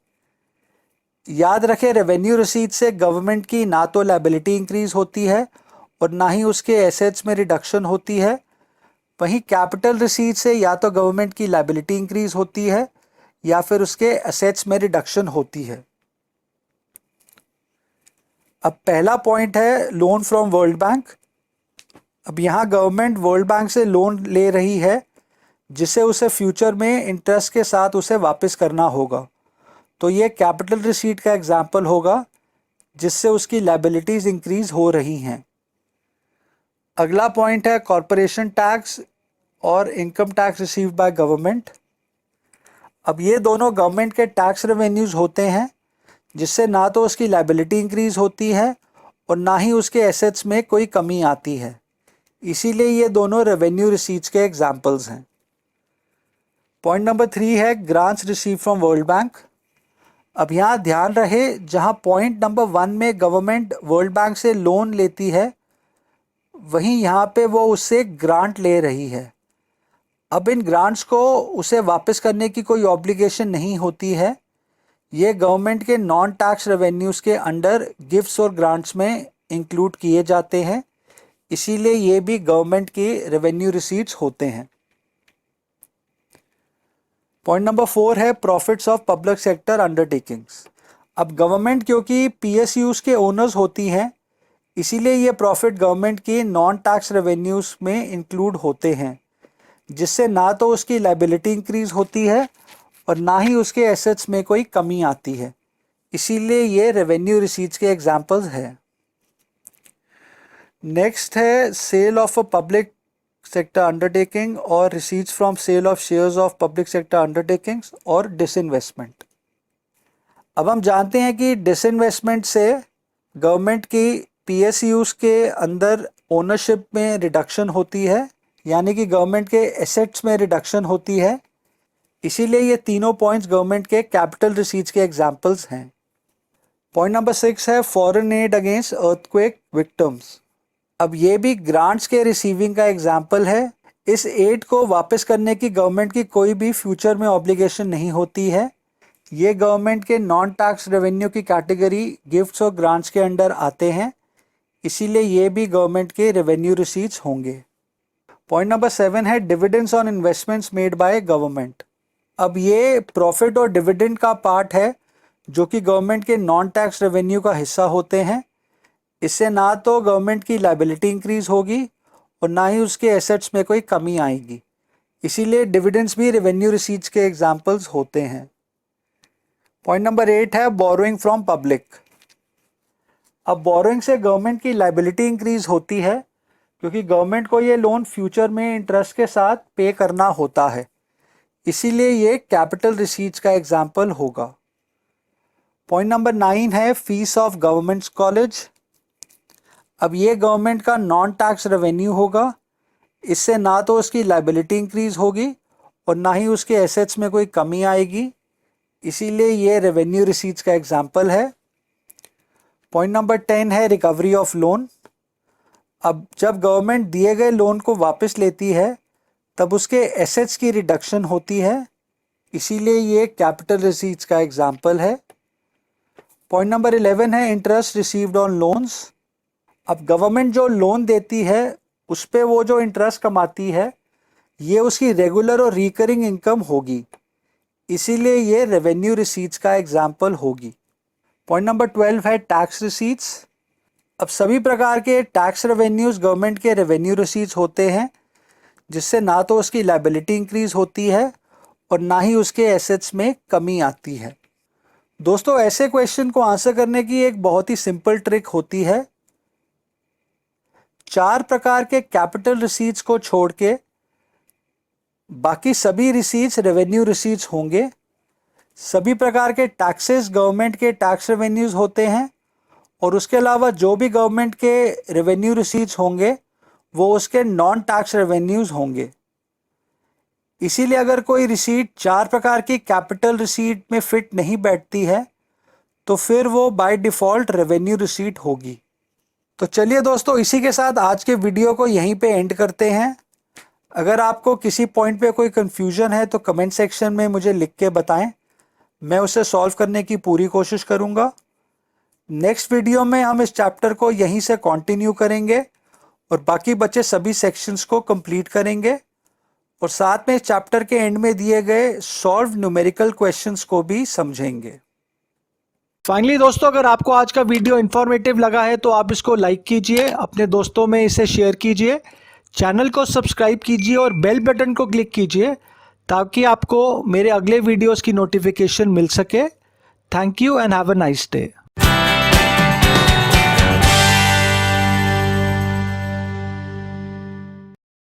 याद रखें, रेवेन्यू रिसीट्स से गवर्नमेंट की ना तो लायबिलिटी इंक्रीज होती है और ना ही उसके एसेट्स में रिडक्शन होती है। वहीं कैपिटल रिसीट्स से या तो गवर्नमेंट की लायबिलिटी इंक्रीज होती है या फिर उसके एसेट्स में रिडक्शन होती है। अब पहला पॉइंट है लोन फ्रॉम वर्ल्ड बैंक। अब यहाँ गवर्नमेंट वर्ल्ड बैंक से लोन ले रही है, जिसे उसे फ्यूचर में इंटरेस्ट के साथ उसे वापस करना होगा, तो ये कैपिटल रिसीट का एग्जाम्पल होगा जिससे उसकी लायबिलिटीज इंक्रीज हो रही हैं। अगला पॉइंट है कॉरपोरेशन टैक्स और income tax received by government. अब ये दोनों गवर्नमेंट के टैक्स रेवेन्यूज होते हैं, जिससे ना तो उसकी लायबिलिटी इंक्रीज होती है और ना ही उसके एसेट्स में कोई कमी आती है। इसीलिए ये दोनों रेवेन्यू रिसीट्स के एग्जाम्पल्स हैं। पॉइंट नंबर 3 है grants receive from world bank. अब यहाँ ध्यान रहे, जहाँ पॉइंट नंबर 1 में गवर्नमेंट वर्ल्ड बैंक से लोन लेती है, वहीं यहाँ पे वो उससे ग्रांट ले रही है। अब इन ग्रांट्स को उसे वापस करने की कोई ऑब्लिगेशन नहीं होती है। ये गवर्नमेंट के नॉन टैक्स रेवेन्यूज़ के अंडर गिफ्ट्स और ग्रांट्स में इंक्लूड किए जाते हैं, इसीलिए ये भी गवर्नमेंट के रेवेन्यू रिसीट्स होते हैं। पॉइंट नंबर 4 है profits of public sector undertakings. अब गवर्नमेंट क्योंकि पीएसयूज़ के ओनर्स होती हैं, इसीलिए ये प्रॉफिट गवर्नमेंट की नॉन टैक्स रेवेन्यूज़ में इंक्लूड होते हैं, जिससे ना तो उसकी लायबिलिटी इंक्रीज होती है और ना ही उसके एसेट्स में कोई कमी आती है। इसीलिए ये रेवेन्यू रिसीट्स के एग्जाम्पल्स हैं। नेक्स्ट है sale of a public sector undertaking और receipts from sale of shares of public sector undertakings और डिसइन्वेस्टमेंट। अब हम जानते हैं कि डिसइन्वेस्टमेंट से गवर्नमेंट की पीएसयूज़ के अंदर ओनरशिप में रिडक्शन होती है, यानी कि गवर्नमेंट के एसेट्स में रिडक्शन होती है। इसीलिए ये तीनों पॉइंट्स गवर्नमेंट के कैपिटल रिसीट्स के एग्जाम्पल्स हैं। पॉइंट नंबर 6 है foreign add against earthquake victims. अब ये भी ग्रांट्स के रिसीविंग का एग्जाम्पल है। इस एड को वापस करने की गवर्नमेंट की कोई भी फ्यूचर में ऑब्लिगेशन नहीं होती है। ये गवर्नमेंट के नॉन टैक्स रेवेन्यू की कैटेगरी गिफ्ट्स और ग्रांट्स के अंडर आते हैं, इसीलिए ये भी गवर्नमेंट के रेवेन्यू रिसीट्स होंगे। पॉइंट नंबर 7 है dividends on investments made by government. अब ये प्रॉफिट और डिविडेंड का पार्ट है जो कि गवर्नमेंट के नॉन टैक्स रेवेन्यू का हिस्सा होते हैं। इससे ना तो गवर्नमेंट की लायबिलिटी इंक्रीज होगी और ना ही उसके एसेट्स में कोई कमी आएगी, इसीलिए डिविडेंड्स भी रेवेन्यू रिसीट्स के एग्जाम्पल्स होते हैं। पॉइंट नंबर 8 है बोरोइंग फ्रॉम पब्लिक। अब बोरोइंग से गवर्नमेंट की लायबिलिटी इंक्रीज होती है क्योंकि गवर्नमेंट को ये लोन फ्यूचर में इंटरेस्ट के साथ पे करना होता है, इसीलिए ये कैपिटल रिसीट्स का एग्जाम्पल होगा। पॉइंट नंबर 9 है फीस ऑफ गवर्नमेंट कॉलेज। अब ये गवर्नमेंट का नॉन टैक्स रेवेन्यू होगा, इससे ना तो उसकी लायबिलिटी इंक्रीज होगी और ना ही उसके एसेट्स में कोई कमी आएगी, इसीलिए ये रेवेन्यू रिसीट्स का एग्जाम्पल है। पॉइंट नंबर 10 है रिकवरी ऑफ लोन। अब जब गवर्नमेंट दिए गए लोन को वापस लेती है तब उसके एसेट्स की रिडक्शन होती है, इसीलिए ये कैपिटल रिसीट्स का एग्जाम्पल है। पॉइंट नंबर 11 है इंटरेस्ट रिसीव्ड ऑन लोन्स। अब गवर्नमेंट जो लोन देती है उस पे वो जो इंटरेस्ट कमाती है ये उसकी रेगुलर और रिकरिंग इनकम होगी, इसीलिए ये रेवेन्यू रिसीट्स का एग्जाम्पल होगी। पॉइंट नंबर 12 है टैक्स रिसीट्स। अब सभी प्रकार के टैक्स रेवेन्यूज़ गवर्नमेंट के रेवेन्यू रिसीट्स होते हैं, जिससे ना तो उसकी लायबिलिटी इंक्रीज होती है और ना ही उसके एसेट्स में कमी आती है। दोस्तों, ऐसे क्वेश्चन को आंसर करने की एक बहुत ही सिंपल ट्रिक होती है। 4 प्रकार के कैपिटल रिसीट्स को छोड़ के बाकी सभी रिसीट्स रेवेन्यू रिसीट्स होंगे। सभी प्रकार के टैक्सेस गवर्नमेंट के टैक्स रेवेन्यूज होते हैं और उसके अलावा जो भी गवर्नमेंट के रेवेन्यू रिसीट्स होंगे वो उसके नॉन टैक्स रेवेन्यूज होंगे। इसीलिए अगर कोई रिसीट 4 प्रकार की कैपिटल रिसीट में फिट नहीं बैठती है तो फिर वो बाय डिफ़ॉल्ट रेवेन्यू रिसीट होगी। तो चलिए दोस्तों, इसी के साथ आज के वीडियो को यहीं पे एंड करते हैं। अगर आपको किसी पॉइंट पे कोई कन्फ्यूजन है तो कमेंट सेक्शन में मुझे लिख के बताएं, मैं उसे सॉल्व करने की पूरी कोशिश करूंगा। नेक्स्ट वीडियो में हम इस चैप्टर को यहीं से कंटिन्यू करेंगे और बाकी बचे सभी सेक्शंस को कंप्लीट करेंगे और साथ में इस चैप्टर के एंड में दिए गए सॉल्व न्यूमेरिकल क्वेश्चंस को भी समझेंगे। फाइनली दोस्तों, अगर आपको आज का वीडियो इन्फॉर्मेटिव लगा है तो आप इसको लाइक कीजिए, अपने दोस्तों में इसे शेयर कीजिए, चैनल को सब्सक्राइब कीजिए और बेल बटन को क्लिक कीजिए ताकि आपको मेरे अगले वीडियोस की नोटिफिकेशन मिल सके। Thank you and have a nice day.